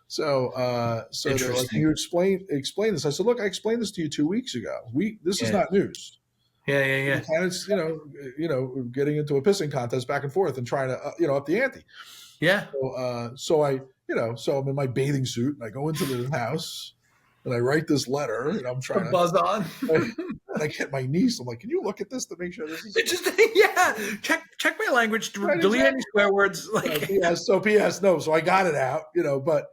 So they're like, can you explain this? I said, look, I explained this to you 2 weeks ago. This is not news. Yeah. The candidates, getting into a pissing contest back and forth and trying to, up the ante. Yeah. So I'm in my bathing suit and I go into the house and I write this letter and I'm trying to buzz on. And I get my niece. I'm like, can you look at this to make sure this is check my language, delete any swear words. Like P.S. No. So I got it out, but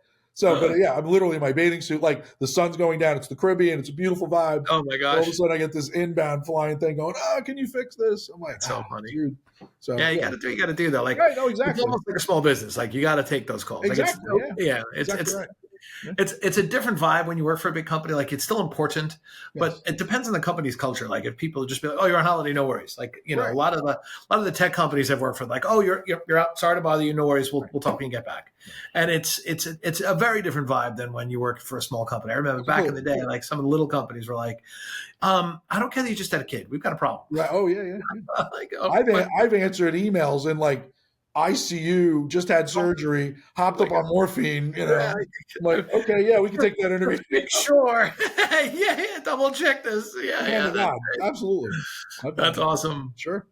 I'm literally in my bathing suit, like the sun's going down. It's the Caribbean. It's a beautiful vibe. Oh my gosh. All of a sudden I get this inbound flying thing going, can you fix this? I'm like, that's so funny. Dude. So you got to do that. Like, right, no, exactly. It's almost like a small business. Like you got to take those calls. Exactly. Like it's a different vibe when you work for a big company. Like it's still important, but it depends on the company's culture. Like if people just be like, oh, you're on holiday, no worries. Like, a lot of the tech companies I've worked for, like, oh, you're out. Sorry to bother you. No worries. We'll talk when you get back. And it's a very different vibe than when you work for a small company. I remember back in the day, like some of the little companies were like, I don't care that you just had a kid. We've got a problem. Right. Oh yeah. Like, I've answered emails in like ICU, just had surgery, hopped up on morphine, I'm like, okay, yeah, we can take that interview. Sure. yeah, double check this. Yeah. God, absolutely. That's awesome. Sure.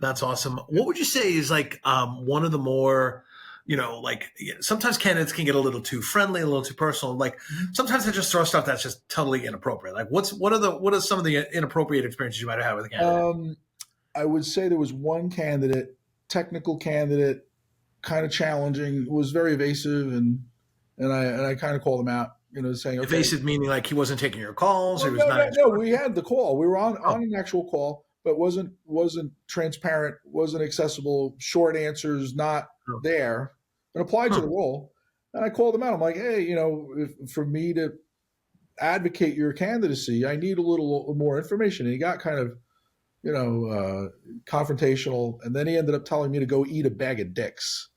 That's awesome. What would you say is like one of the more, sometimes candidates can get a little too friendly, a little too personal. Like sometimes they just throw stuff that's just totally inappropriate. Like what are some of the inappropriate experiences you might have had with a candidate? I would say there was one candidate, technical candidate, kind of challenging, was very evasive, and I kind of called him out, saying, okay. Evasive meaning like he wasn't taking your calls? No, we had the call. We were on an actual call, but wasn't transparent, wasn't accessible, short answers, not there. and applied to the role. And I called him out. I'm like, hey, for me to advocate your candidacy, I need a little more information. And he got kind of, confrontational. And then he ended up telling me to go eat a bag of dicks.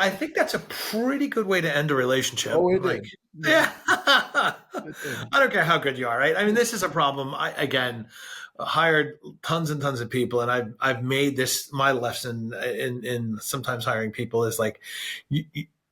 I think that's a pretty good way to end a relationship. Oh, it did. Yeah. I don't care how good you are, right? I mean, this is a problem. I, again, hired tons and tons of people, and I've made this my lesson in sometimes hiring people is like,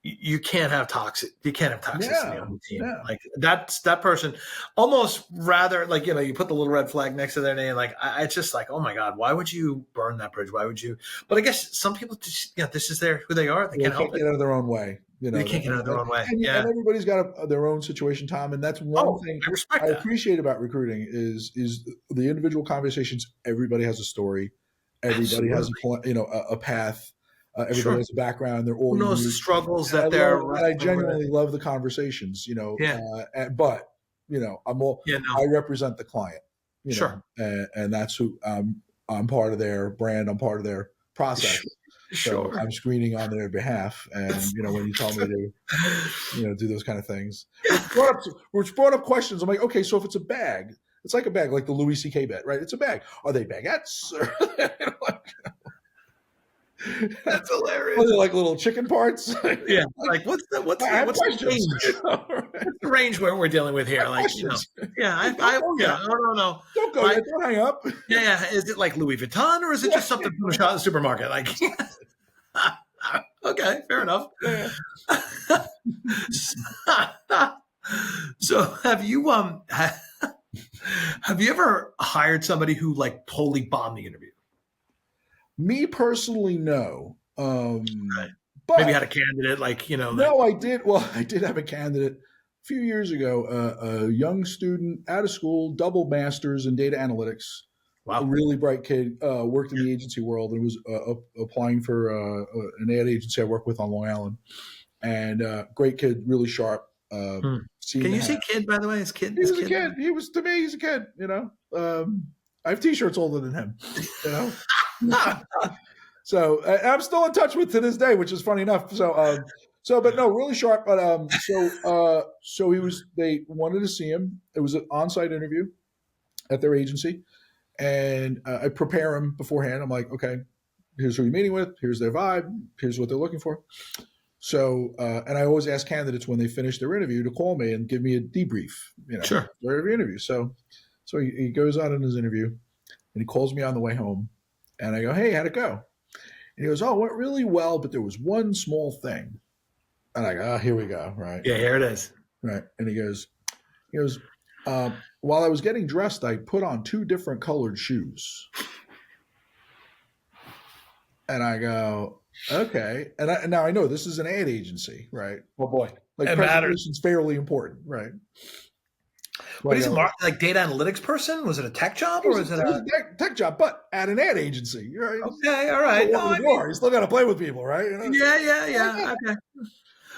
you can't have toxicity on the team. Yeah. Like that person almost rather like, you put the little red flag next to their name. Like it's just like, oh my God, why would you burn that bridge? Why would you? But I guess some people just, this is who they are. They can't help it. Get out of their own way. They can't get out of their own way. And everybody's got their own situation, Tom. And that's one thing I appreciate about recruiting is the individual conversations. Everybody has a story. Everybody has a path. Everybody has a background. They're all who knows the struggles that I genuinely love the conversations, but I represent the client, and that's who I'm part of their brand. I'm part of their process. So I'm screening on their behalf. And, when you tell me to, do those kind of things, which brought up questions. I'm like, okay, so if it's a bag, it's like a bag, like the Louis C.K. bet, right? It's a bag. Are they baguettes? That's hilarious. Are they like little chicken parts? Yeah. Like what's the range? What's the range where we're dealing with here? Like, I don't know. Don't go yet. Don't hang up. Yeah. Is it like Louis Vuitton or is it just something from the supermarket? Like, okay, fair enough. Yeah. So have you ever hired somebody who like totally bombed the interview? Me personally, no. Right. But maybe had a candidate like, No, I did. Well, I did have a candidate a few years ago, a young student out of school, double masters in data analytics. Wow. A really bright kid, worked in the agency world and was applying for an ad agency I work with on Long Island. And great kid, really sharp. Can you say kid, by the way? Is kid? He was a kid. He was, to me, he's a kid, I have T-shirts older than him, So I'm still in touch with to this day, which is funny enough. But no, really sharp. But so they wanted to see him. It was an on-site interview at their agency, and I prepare him beforehand. I'm like, okay, here's who you're meeting with. Here's their vibe. Here's what they're looking for. So, and I always ask candidates when they finish their interview to call me and give me a debrief. Sure. For every interview. So he goes out in his interview, and he calls me on the way home. And I go, hey, how'd it go? And he goes, oh, it went really well, but there was one small thing. And I go, oh, here we go, right? Yeah, here it is. Right. And he goes, while I was getting dressed, I put on 2 different colored shoes. And I go, okay. And now I know this is an ad agency, right? Oh, boy. Like presentation's fairly important, right? But he's a data analytics person? Was it a tech job or was it a tech job? But at an ad agency, right? Okay, all right. You still got to play with people, right? Yeah. Okay.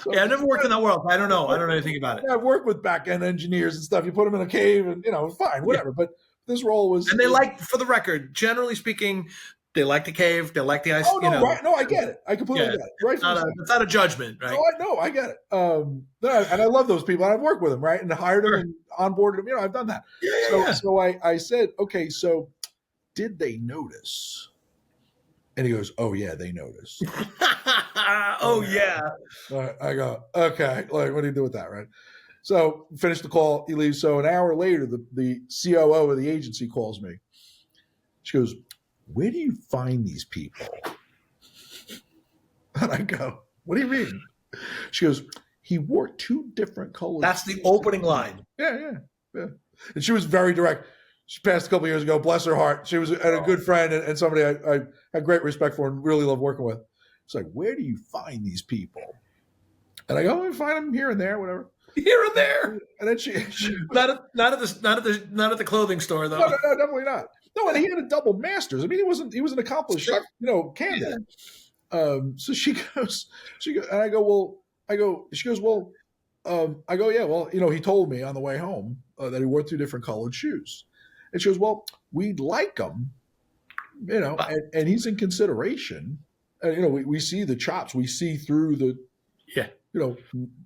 So, I've never worked in that world. I don't know. I don't know anything about it. I've worked with back-end engineers and stuff. You put them in a cave, and fine, whatever. Yeah. But this role was, and they for the record, generally speaking, they like the cave. They like the ice. Oh no, right? No, I get it. I completely get it. Right? It's not a judgment, right? No, I get it. And I love those people. And I've worked with them, right? And hired them and onboarded them. I've done that. So I said, okay, so did they notice? And he goes, oh yeah, they noticed. Oh yeah. I go, okay. Like, what do you do with that, right? So finish the call. He leaves. So an hour later, the COO of the agency calls me. She goes, where do you find these people? And I go, what do you mean? She goes, he wore 2 different colors. That's the opening line. Yeah. And she was very direct. She passed a couple of years ago, bless her heart. She was a good friend and somebody I had great respect for and really love working with. It's like, where do you find these people? And I go, I find them here and there, whatever. Here and there. And then she not at the clothing store though. No, definitely not. No, and he had a double master's. I mean, he was an accomplished, candidate. Yeah. So she goes, and I go, she goes, well, I go, yeah, well, he told me on the way home that he wore 2 different colored shoes. And she goes, well, we'd like them, and he's in consideration. We see the chops. We see through the Yeah.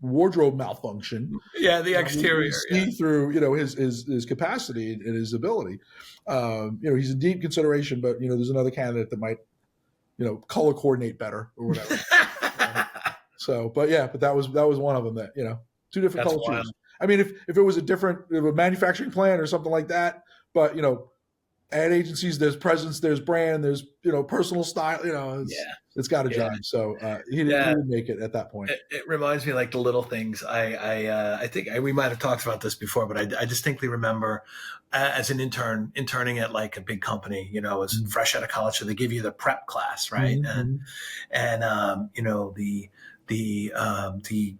wardrobe malfunction. Yeah, the exterior. We see through his capacity and his ability. He's in deep consideration, but there's another candidate that might color coordinate better or whatever. But that was one of them that two different That's cultures. wild. I mean, if it was a manufacturing plant or something like that, but ad agencies, there's presence, there's brand, there's personal style. It's got to jive. So he didn't make it at that point. It reminds me like the little things. I think we might have talked about this before, but I distinctly remember as an interning at like a big company. As fresh out of college, so they give you the prep class, right? Mm-hmm. And the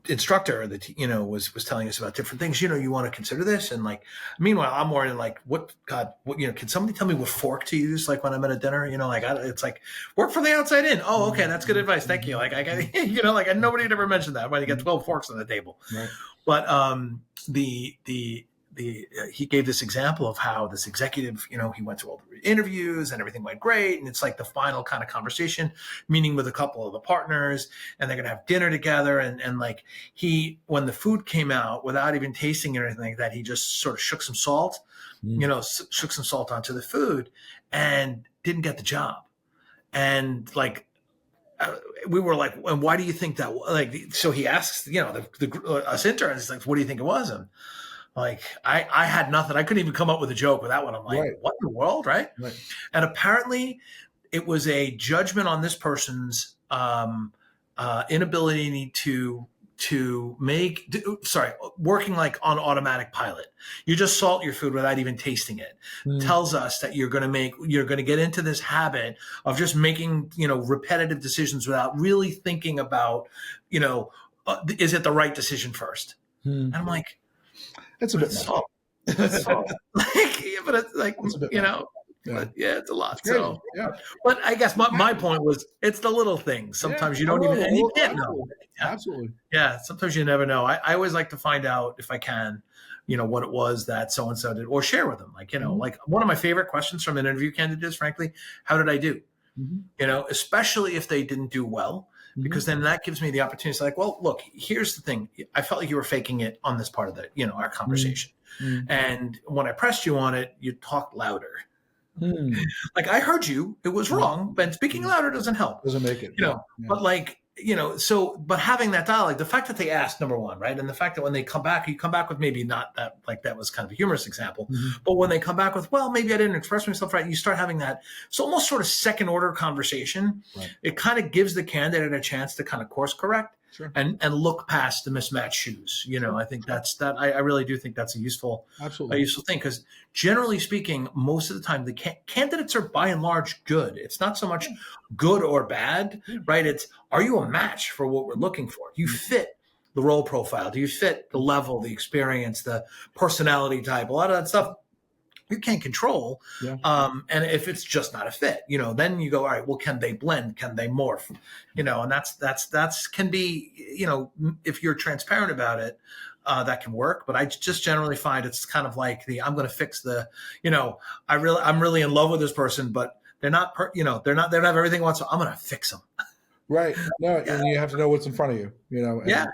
instructor that was telling us about different things. You want to consider this, and like meanwhile I'm more in like what can somebody tell me what fork to use like when I'm at a dinner? It's like work from the outside in. Oh, okay, that's good advice, thank you. Like I got like nobody had ever mentioned that when you get 12 forks on the table. Right. But he gave this example of how this executive, he went to all the interviews and everything went great. And it's like the final kind of conversation, meeting with a couple of the partners, and they're going to have dinner together. And like when the food came out without even tasting it or anything like that, he just sort of shook some salt, shook some salt onto the food and didn't get the job. And like, we were like, and why do you think that? Like, so he asks, us interns, like, what do you think it was? And like, I had nothing. I couldn't even come up with a joke with that one. I'm like, right. What in the world, right? And apparently it was a judgment on this person's inability working like on automatic pilot. You just salt your food without even tasting it. Tells us that you're going to get into this habit of just making, repetitive decisions without really thinking about, is it the right decision first? And I'm like, it's a bit salt. It's salt. But it's like, it's a lot. So, but I guess my point was, it's the little things. Sometimes you don't even, and you can't know. Absolutely. Yeah. Sometimes you never know. I always like to find out if I can, what it was that so-and-so did, or share with them. Like, like one of my favorite questions from an interview candidate is, frankly, how did I do? Especially if they didn't do well, because then that gives me the opportunity to say, like, well, look, here's the thing. I felt like you were faking it on this part of the, our conversation. And when I pressed you on it, you talked louder. Like, I heard you, it was wrong, but speaking louder doesn't help. Doesn't make it. But like, but having that dialogue, the fact that they asked, number one, right? And the fact that when they come back, you come back with maybe not that, like that was kind of a humorous example, but when they come back with, well, maybe I didn't express myself right, you start having that, it's almost sort of second order conversation. Right. It kind of gives the candidate a chance to kind of course correct. Sure. And look past the mismatched shoes. I think I really do think that's a useful thing, because generally speaking, most of the time the candidates are by and large good. It's not so much good or bad, right? It's, are you a match for what we're looking for? Do you fit the role profile? Do you fit the level, the experience, the personality type? A lot of that stuff you can't control. And if it's just not a fit, then you go, all right, well, can they blend? Can they morph? And that's can be, if you're transparent about it, that can work. But I just generally find it's kind of like I'm going to fix the, I'm really in love with this person, but they're not, they don't have everything I want. So I'm going to fix them. Right. No, and you have to know what's in front of you,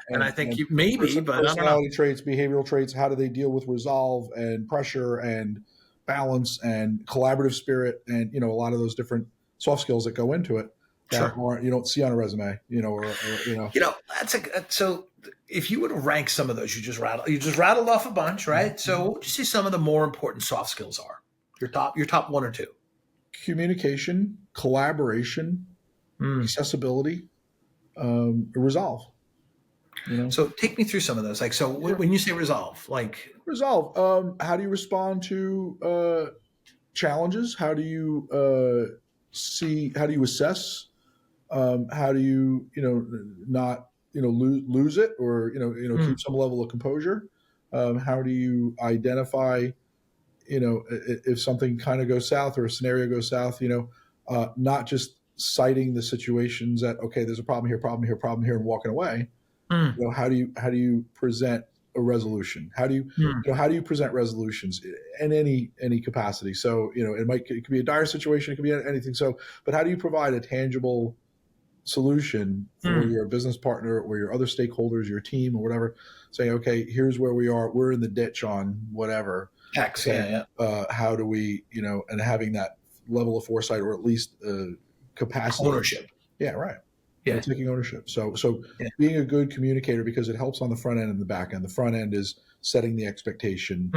And I think maybe, but personality traits, behavioral traits, how do they deal with resolve and pressure and balance and collaborative spirit, and a lot of those different soft skills that go into it that you don't see on a resume, so if you were to rank some of those, you just rattled off a bunch, right? So what would you say some of the more important soft skills are? Your top one or two? Communication, collaboration, accessibility, resolve. So take me through some of those. Like, so when you say resolve, how do you respond to challenges? How do you how do you assess? How do you, not, lose it, or, keep some level of composure? How do you identify, if something kind of goes south or a scenario goes south, not just citing the situations that, okay, there's a problem here, and walking away. How do you present a resolution? How do how do you present resolutions in any capacity? So, it could be a dire situation, it could be anything. So, but how do you provide a tangible solution for your business partner or your other stakeholders, your team or whatever, saying, okay, here's where we are. We're in the ditch on whatever. X, How do we, and having that level of foresight or at least capacity. Ownership. Yeah, right. Yeah. Taking ownership. So being a good communicator, because it helps on the front end and the back end. The front end is setting the expectation.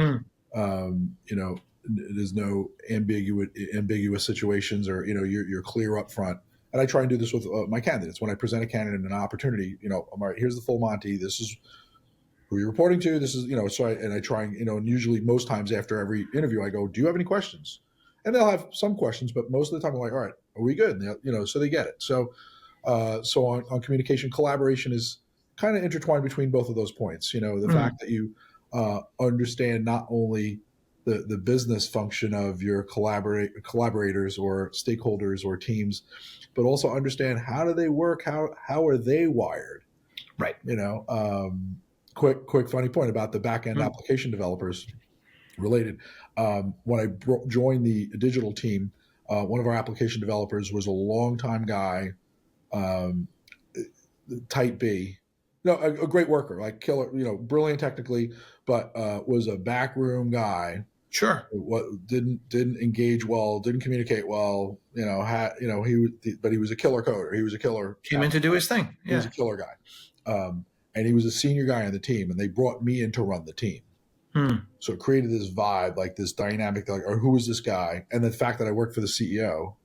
There's no ambiguous situations, or you're clear up front. And I try and do this with my candidates. When I present a candidate an opportunity, I'm all right, here's the full Monty. This is who you're reporting to. This is, so I try and, and usually most times after every interview, I go, do you have any questions? And they'll have some questions, but most of the time I'm like, all right, are we good? And so they get it. So on communication, collaboration is kind of intertwined between both of those points. The fact that you understand not only the business function of your collaborators or stakeholders or teams, but also understand how do they work, how are they wired, right? Quick funny point about the back end application developers related. When I joined the digital team, one of our application developers was a longtime guy. Type B, a great worker, like killer, brilliant technically, but was a backroom guy. Sure. What didn't engage well, didn't communicate well. But he was a killer coder. He was a killer. Came in to do his thing. Yeah. He was a killer guy, and he was a senior guy on the team. And they brought me in to run the team. So it created this vibe, like this dynamic, like, or who is this guy? And the fact that I worked for the CEO,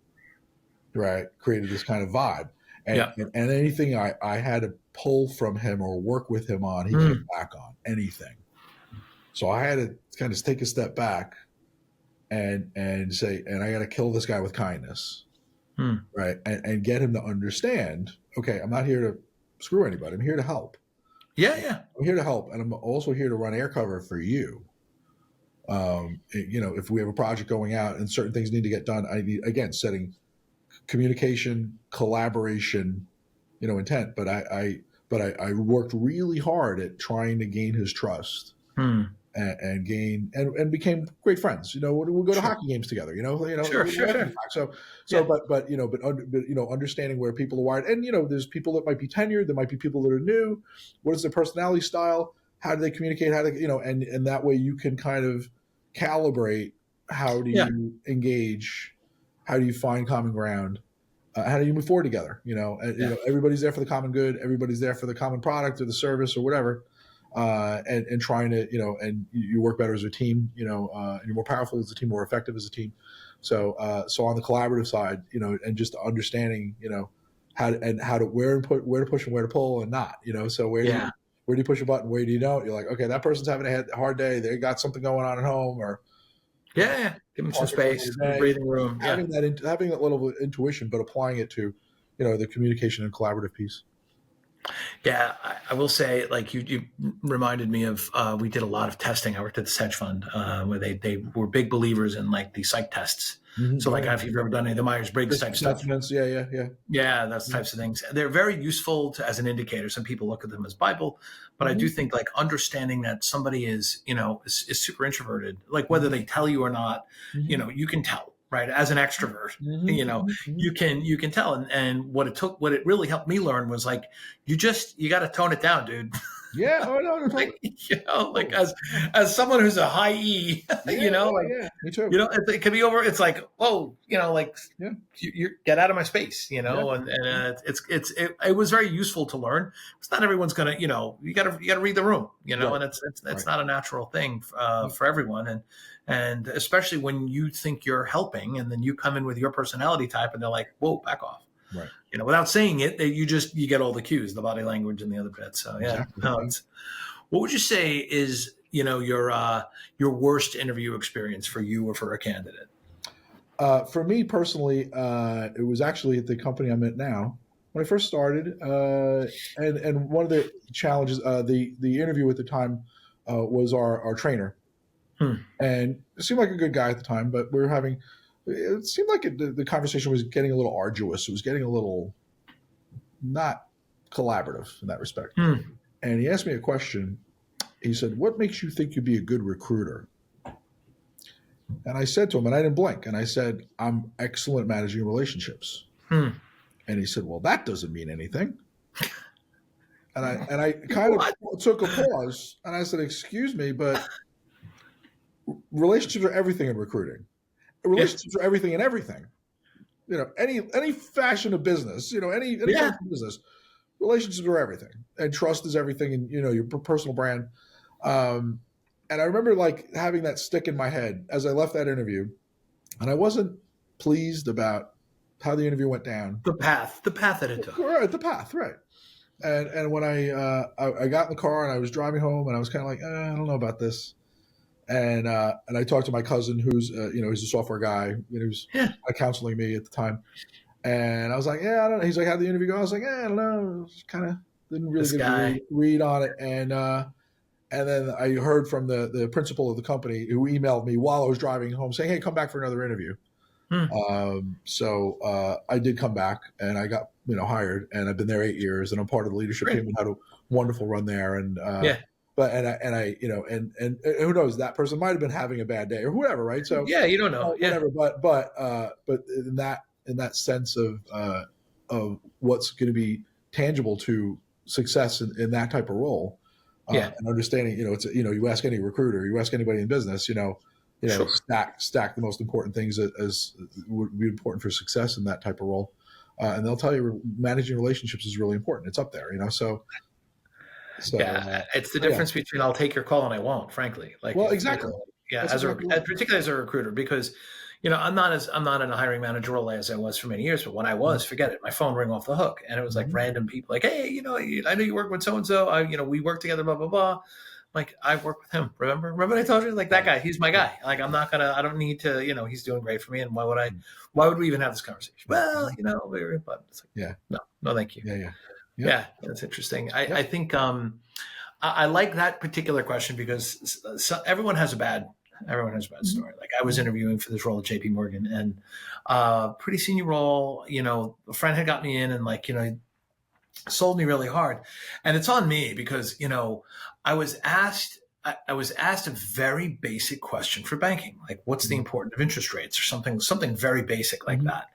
right, created this kind of vibe. And anything I had to pull from him or work with him on, he came back on anything. So I had to kind of take a step back and say, and I got to kill this guy with kindness, right? And get him to understand, okay, I'm not here to screw anybody. I'm here to help. Yeah. I'm here to help. And I'm also here to run air cover for you. If we have a project going out and certain things need to get done, I need, again, setting communication, collaboration, intent. But I worked really hard at trying to gain his trust and gain and became great friends. We'll go to hockey games together. Sure. But understanding where people are wired, and there's people that might be tenured, there might be people that are new. What is their personality style? How do they communicate? How do and that way you can kind of calibrate. How do you engage? How do you find common ground? How do you move forward together? Everybody's there for the common good. Everybody's there for the common product or the service or whatever. And trying to, and you work better as a team, and you're more powerful as a team, more effective as a team. So on the collaborative side, and just understanding, where to push and where to pull and not, so where do you push a button? Where do you don't? You're like, okay, that person's having a hard day. They got something going on at home, or give them some space, breathing room. Having that level of intuition, but applying it to, the communication and collaborative piece. Yeah, I will say, like you reminded me of, we did a lot of testing. I worked at this hedge fund where they were big believers in like the psych tests. So like if you've ever done any of the Myers-Briggs type stuff. Yeah, those types of things. They're very useful as an indicator. Some people look at them as Bible, but I do think like understanding that somebody is super introverted, like whether they tell you or not, you can tell. Right. As an extrovert, you can tell. And what it really helped me learn was like, you got to tone it down, dude. Yeah. Oh, no. Like as someone who's a high E, me too. It could be over. It's like, whoa, you get out of my space, and it was very useful to learn. It's not everyone's going to, you got to read the room, and it's not a natural thing for everyone. And especially when you think you're helping and then you come in with your personality type and they're like, whoa, back off. Right. Without saying it, you get all the cues, the body language and the other bits. So yeah. Exactly. What would you say is, your worst interview experience for you or for a candidate? For me personally, it was actually at the company I'm at now. When I first started, and one of the challenges, the interview at the time was our trainer. And it seemed like a good guy at the time, but it seemed like the conversation was getting a little arduous. It was getting a little not collaborative in that respect. And he asked me a question, He said, "What makes you think you'd be a good recruiter?" And I said to him, and I didn't blink, and I said, "I'm excellent at managing relationships." Hmm. And he said, "Well, that doesn't mean anything." And I kind of took a pause, and I said, "Excuse me, but relationships are everything in recruiting. Relationships are everything in everything. Any fashion of business, any function of business, relationships are everything, and trust is everything, and your personal brand." And I remember like having that stick in my head as I left that interview, and I wasn't pleased about how the interview went down. The path that it took. Right, the path, right. And when I got in the car and I was driving home, and I was kind of like, I don't know about this. And I talked to my cousin, who's he's a software guy, he was counseling me at the time, and I was like, I don't know. He's like, how'd the interview go? I was like, I don't know, kind of didn't really get a read on it. And then I heard from the principal of the company, who emailed me while I was driving home saying, "Hey, come back for another interview." So I did come back, and I got hired, and I've been there 8 years, and I'm part of the leadership team and had a wonderful run there. And but I and who knows, that person might have been having a bad day or whatever, right? So you don't know, whatever. But in that sense of what's going to be tangible to success in that type of role. And understanding, it's you ask any recruiter, you ask anybody in business, sure. stack the most important things as would be important for success in that type of role, and they'll tell you managing relationships is really important. It's up there, So it's the difference between I'll take your call and I won't, frankly. Exactly. Particularly as a recruiter, because I'm not in a hiring manager role as I was for many years, but when I was, forget it, my phone rang off the hook, and it was like random people like, "Hey, I know you work with so-and-so, we work together, blah, blah, blah." Like, I work with him. Remember what I told you? Like, that guy, he's my guy. Like, I don't need to, he's doing great for me. And why would we even have this conversation? Well, but it's like, no, thank you. Yeah. That's interesting. I think, I like that particular question because everyone has a bad story. Like, I was interviewing for this role at JP Morgan, and pretty senior role, a friend had got me in, and sold me really hard. And it's on me because, I was asked a very basic question for banking. Like, what's the importance of interest rates, or something very basic like that.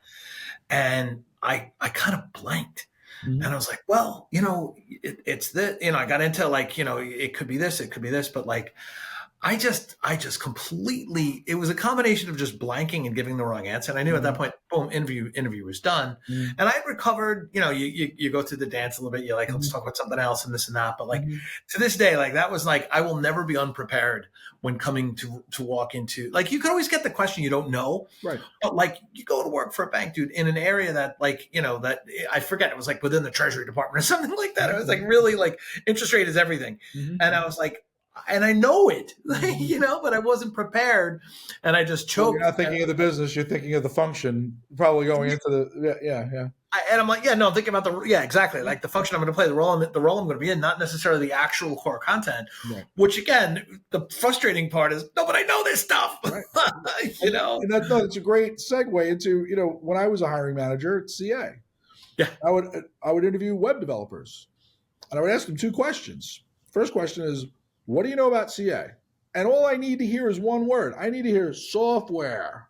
And I kind of blanked. And I was like, well, it's that, I got into like, it could be this, but like, I just completely, it was a combination of just blanking and giving the wrong answer. And I knew at that point, boom, interview was done. And I had recovered, you go through the dance a little bit. You're like, let's talk about something else and this and that. But like, to this day, like, that was like, I will never be unprepared when coming to walk into, like, you could always get the question you don't know. Right. But like, you go to work for a bank, dude, in an area that like, that I forget, it was like within the Treasury Department or something like that. It was like really like interest rate is everything. And I was like, and I know it, but I wasn't prepared, and I just choked. Well, you're not thinking of the business; you're thinking of the function. Probably going into the and I'm like, I'm thinking about exactly, like the function I'm going to play, the role I'm going to be in, not necessarily the actual core content. Right. Which again, the frustrating part is, no, but I know this stuff. Right. And that's a great segue into when I was a hiring manager at CA. Yeah, I would interview web developers, and I would ask them two questions. First question is, what do you know about CA? And all I need to hear is one word. I need to hear software.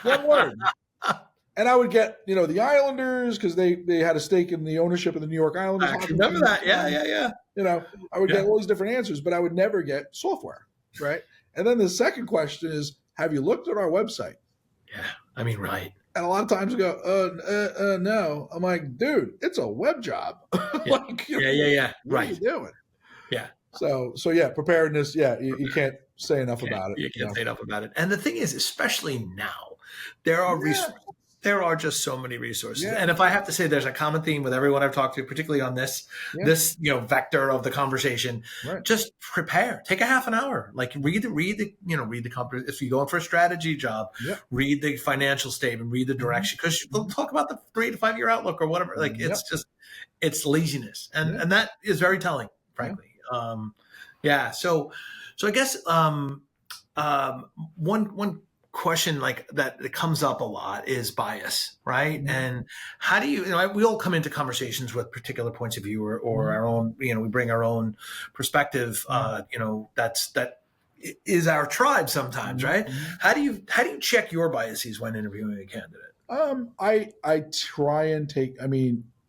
One word. And I would get, the Islanders, because they had a stake in the ownership of the New York Islanders. I remember that. Yeah. I would get all these different answers, but I would never get software, right? And then the second question is, have you looked at our website? Yeah, I mean, right. And a lot of times I go, no. I'm like, dude, it's a web job. Yeah. Like, Right. What are you doing? Yeah. So preparedness. Yeah, you can't say enough about it. You can't say enough about it. And the thing is, especially now, there are resources. There are just so many resources. Yeah. And if I have to say, there's a common theme with everyone I've talked to, particularly on this vector of the conversation. Right. Just prepare. Take a half an hour. Like read the company. If you go in for a strategy job, read the financial statement, read the direction, because we'll talk about the 3 to 5 year outlook or whatever. Like it's laziness, and that is very telling, frankly. So I guess one question like that comes up a lot is bias, right? And how do you know, we all come into conversations with particular points of view or our own, we bring our own perspective, that is our tribe sometimes, right? How do you check your biases when interviewing a candidate? I try and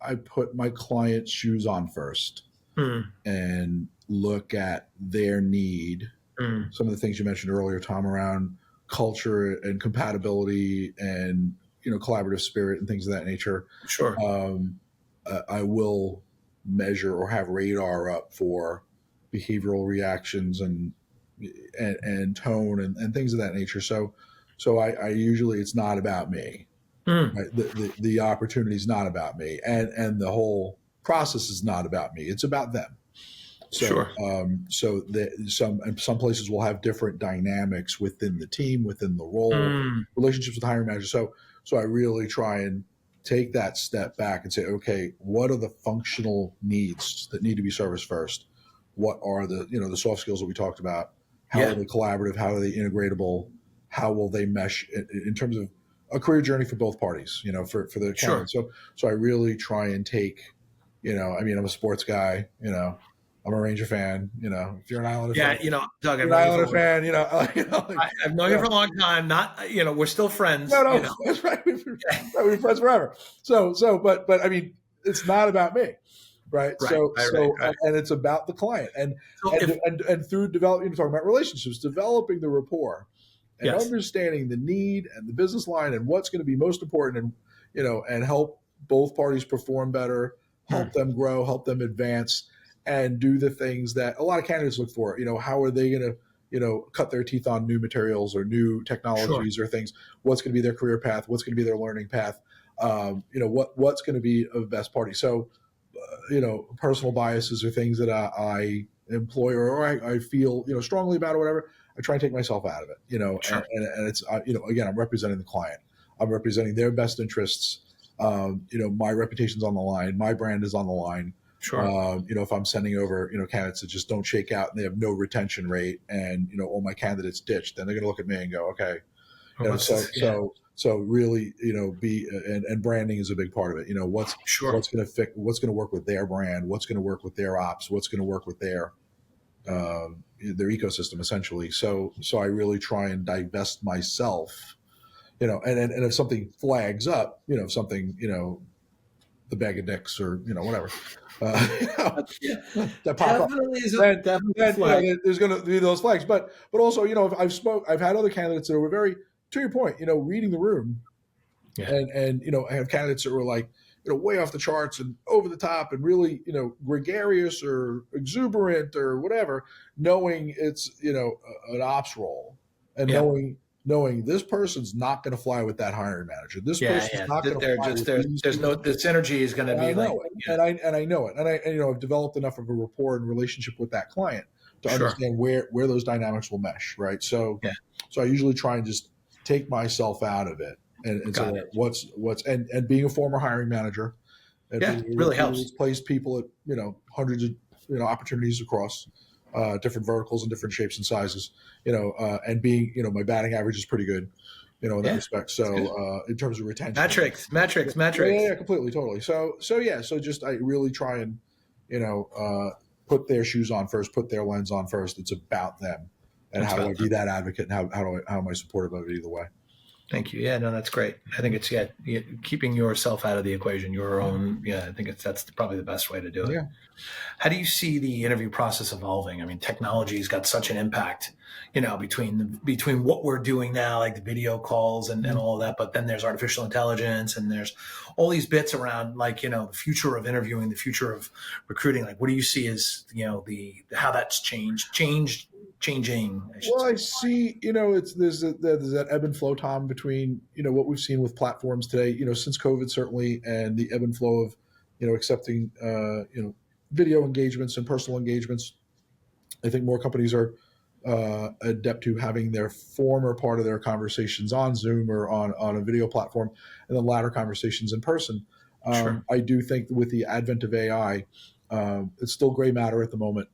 I put my client's shoes on first and look at their need. Some of the things you mentioned earlier, Tom, around culture and compatibility and collaborative spirit and things of that nature. Sure. I will measure or have radar up for behavioral reactions and tone and things of that nature. So I usually, it's not about me. Right? The opportunity is not about me, and the whole process is not about me. It's about them. So, sure. Some places will have different dynamics within the team, within the role, relationships with hiring managers. So I really try and take that step back and say, okay, what are the functional needs that need to be serviced first? What are the the soft skills that we talked about? How are they collaborative? How are they integratable? How will they mesh in terms of a career journey for both parties? For the client. So I really try and take, I'm a sports guy. I'm a Ranger fan. If you're an Islander fan, Doug, you're an Islander fan. I've known you for a long time. Not, we're still friends. No, that's right. We've been friends forever. But I mean, it's not about me, right? Right. And it's about the client, and through developing, talking about relationships, developing the rapport, and understanding the need and the business line and what's going to be most important, and help both parties perform better, help them grow, help them advance. And do the things that a lot of candidates look for. How are they going to, cut their teeth on new materials or new technologies or things? What's going to be their career path? What's going to be their learning path? What's going to be of best party? So, personal biases are things that I employ or I feel, strongly about or whatever. I try and take myself out of it, and it's, again, I'm representing the client. I'm representing their best interests. My reputation's on the line. My brand is on the line. Sure. If I'm sending over, candidates that just don't shake out and they have no retention rate and, all my candidates ditched, then they're going to look at me and go, okay. So really, and branding is a big part of it. What's going to fit, what's going to work with their brand, what's going to work with their ops, what's going to work with their ecosystem essentially. So I really try and divest myself, and if something flags up, if something, the bag of dicks or, whatever. That pop up. Then there's going to be those flags, but also, I've had other candidates that were very, to your point, reading the room, and I have candidates that were like, way off the charts and over the top and really, gregarious or exuberant or whatever, knowing it's, an ops role and knowing this person's not going to fly with that hiring manager. This person's not going to fly with there's no, the synergy is going to be like, and I know it. And I've developed enough of a rapport and relationship with that client to understand where those dynamics will mesh. Right. So I usually try and just take myself out of it and say what's, and being a former hiring manager, it really helps. Place people at, hundreds of, opportunities across different verticals and different shapes and sizes, and being, my batting average is pretty good, in that respect. So in terms of retention, metrics. Yeah, completely, totally. So just I really try and, put their shoes on first, put their lens on first. It's about them, and how do I be that advocate, and how am I supportive of it either way? Thank you. Yeah, no, that's great. I think it's keeping yourself out of the equation, your own. Yeah, I think that's probably the best way to do it. Yeah. How do you see the interview process evolving? I mean, technology's got such an impact, between what we're doing now, like the video calls and all of that, but then there's artificial intelligence and there's all these bits around, like, the future of interviewing, the future of recruiting. Like, what do you see as, how that's changing? I see, there's that ebb and flow, Tom, between, what we've seen with platforms today, since COVID certainly, and the ebb and flow of, accepting, video engagements and personal engagements. I think more companies are adept to having their former part of their conversations on Zoom or on a video platform, and then latter conversations in person. I do think that with the advent of AI, It's still gray matter at the moment.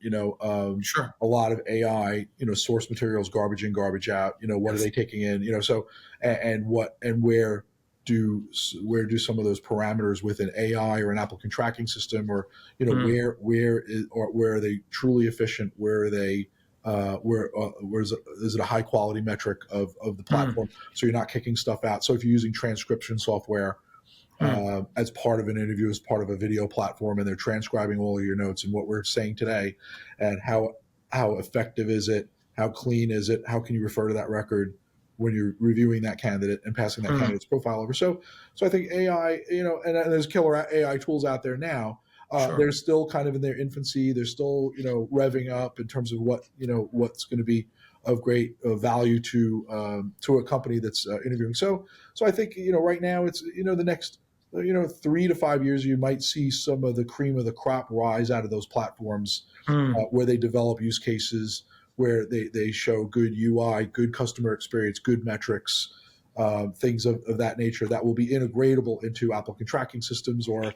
Sure. A lot of AI, source materials, garbage in, garbage out. What are they taking in? So and where do some of those parameters within AI or an applicant tracking system, or where are they truly efficient? Where are they? Is it a high quality metric of the platform? So you're not kicking stuff out. So if you're using transcription software as part of an interview, as part of a video platform, and they're transcribing all of your notes and what we're saying today, and how effective is it? How clean is it? How can you refer to that record when you're reviewing that candidate and passing that candidate's profile over? So I think AI, and there's killer AI tools out there now. They're still kind of in their infancy. They're still, revving up in terms of what's going to be of great value to a company that's interviewing. So I think, right now it's, the next, 3 to 5 years, you might see some of the cream of the crop rise out of those platforms where they develop use cases, where they show good UI, good customer experience, good metrics, things of that nature that will be integratable into applicant tracking systems, or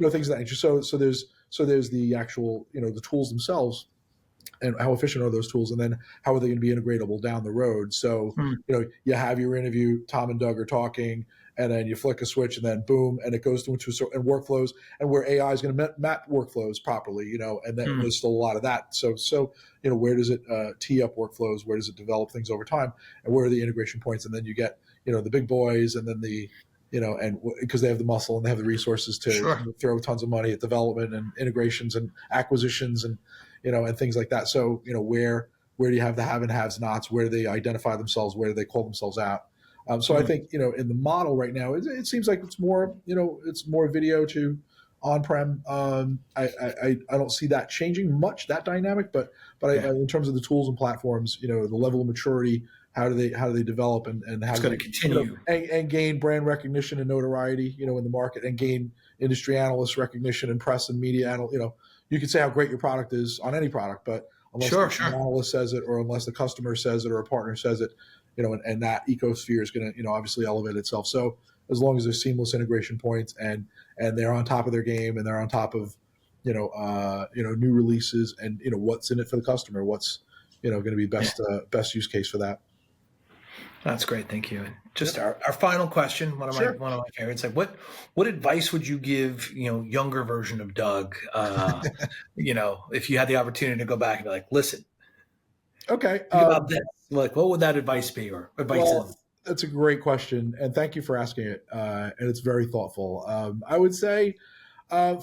things of that nature. So there's the actual, the tools themselves, and how efficient are those tools, and then how are they going to be integratable down the road? So you have your interview, Tom and Doug are talking, and then you flick a switch, and then boom, and it goes into and workflows, and where AI is going to map workflows properly, and then there's still a lot of that. So where does it tee up workflows? Where does it develop things over time? And where are the integration points? And then you get the big boys, and then the and because they have the muscle and they have the resources to throw tons of money at development and integrations and acquisitions and and things like that. So where do you have the have and haves nots? Where do they identify themselves? Where do they call themselves out? So I think in the model right now, it seems like it's more it's more video to on-prem. I don't see that changing much, that dynamic, but in terms of the tools and platforms, the level of maturity, how do they develop and how it's going to continue and gain brand recognition and notoriety, in the market, and gain industry analyst recognition and press and media you can say how great your product is on any product, but unless the analyst says it, or unless the customer says it, or a partner says it, and that ecosphere is going to, obviously elevate itself. So as long as there's seamless integration points and they're on top of their game, and they're on top of, new releases, and, what's in it for the customer, what's, going to be best use case for that. That's great. Thank you. And just our final question, one of my favorites, like what advice would you give, younger version of Doug, if you had the opportunity to go back and be like, listen, okay, think about this. Like, what would that advice be, or advice? That's a great question, and thank you for asking it. And it's very thoughtful. I would say,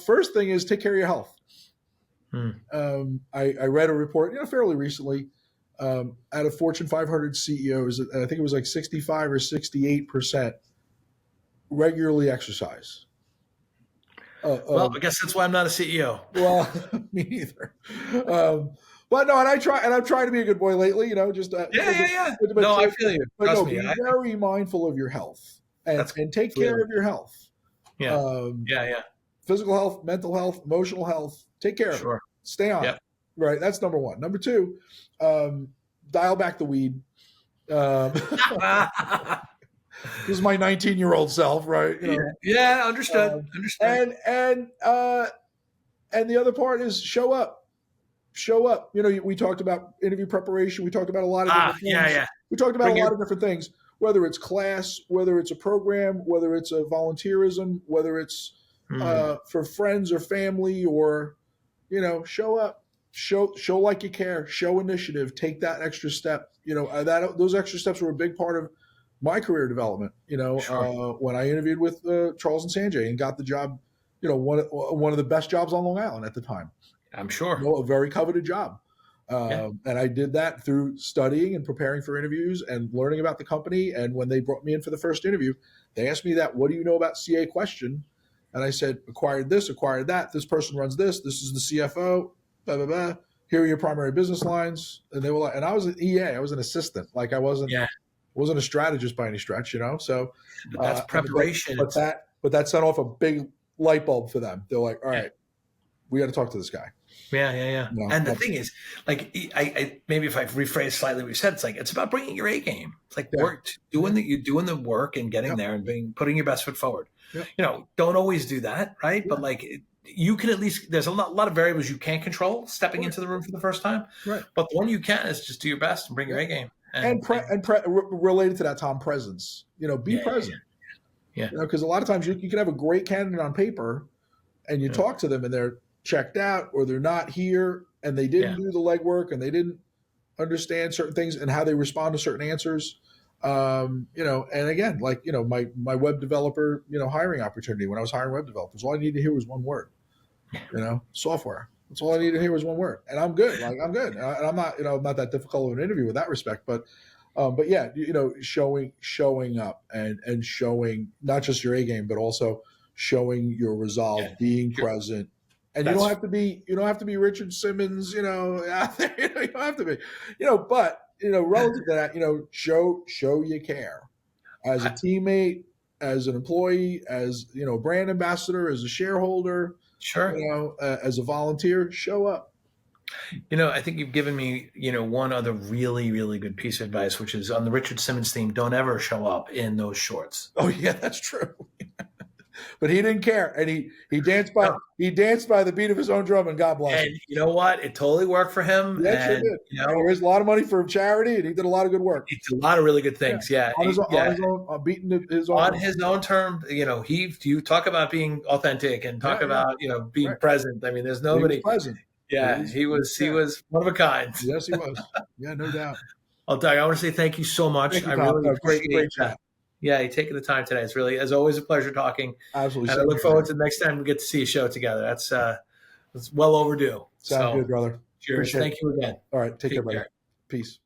first thing is take care of your health. I read a report, fairly recently, out of Fortune 500 CEOs, I think it was like 65 or 68% regularly exercise. Well, I guess that's why I'm not a CEO. Well, me neither. But no, and I'm trying to be a good boy lately, just yeah. No, I feel you. But be very mindful of your health, and take care of your health. Yeah. Physical health, mental health, emotional health. Take care of it. Stay on it. Right. That's number one. Number two, dial back the weed. This is my 19-year-old self, right? Understood. And the other part is show up. We talked about interview preparation. We talked about a lot of different things. We talked about a lot of different things, whether it's class, whether it's a program, whether it's a volunteerism, whether it's for friends or family, or, show up, show like you care, show initiative, take that extra step. Those extra steps were a big part of my career development. When I interviewed with Charles and Sanjay and got the job, one of the best jobs on Long Island at the time. I'm sure. A very coveted job. And I did that through studying and preparing for interviews and learning about the company. And when they brought me in for the first interview, they asked me that, what do you know about CA question? And I said, acquired this, acquired that. This person runs this. This is the CFO, blah, blah, blah. Here are your primary business lines. And they were like, and I was an EA. I was an assistant. Like I wasn't a strategist by any stretch, So but that's preparation. But that set off a big light bulb for them. They're like, all right, we got to talk to this guy. Yeah. And the thing is, like, I maybe if I rephrase slightly what you said, it's like, it's about bringing your A game. It's like doing the work and getting there and putting your best foot forward. Don't always do that, right? But like, you can at least, there's a lot of variables you can't control stepping into the room for the first time. Right. But the one you can is just do your best and bring your A game. Related to that, Tom, presence. Be present. Yeah. Because a lot of times you can have a great candidate on paper, and you talk to them, and they're checked out, or they're not here, and they didn't do the legwork, and they didn't understand certain things and how they respond to certain answers. And again, like, my web developer, hiring opportunity, when I was hiring web developers, all I needed to hear was one word, software. That's all I needed to hear was one word. And I'm good. Like, I'm good. And I'm not, I'm not that difficult of an interview with that respect, but yeah, showing up and showing not just your A game, but also showing your resolve, being present. And you don't have to be Richard Simmons, out there, you don't have to be, but, relative to that, show you care as a teammate, as an employee, as, a brand ambassador, as a shareholder, as a volunteer, show up. I think you've given me, one other really, really good piece of advice, which is on the Richard Simmons theme, don't ever show up in those shorts. Oh yeah, that's true. But he didn't care, and he danced by the beat of his own drum, and God bless him. And you know what? It totally worked for him. Yeah, sure did. He raised a lot of money for charity, and he did a lot of good work. He did a lot of really good things. Yeah, on his own, beating his own. On his own term. You talk about being authentic and talk about being present. I mean, there's nobody he was present. Yeah, he was one of a kind. Yes, he was. Yeah, no doubt. Well, Doug, I want to say thank you so much. Thank you, I really appreciate great chat. Yeah, you taking the time today. It's really, as always, a pleasure talking. Absolutely. And I look forward to the next time we get to see a show together. That's well overdue. Sounds good, brother. Cheers. Thank you again. All right. Take care, brother. Peace.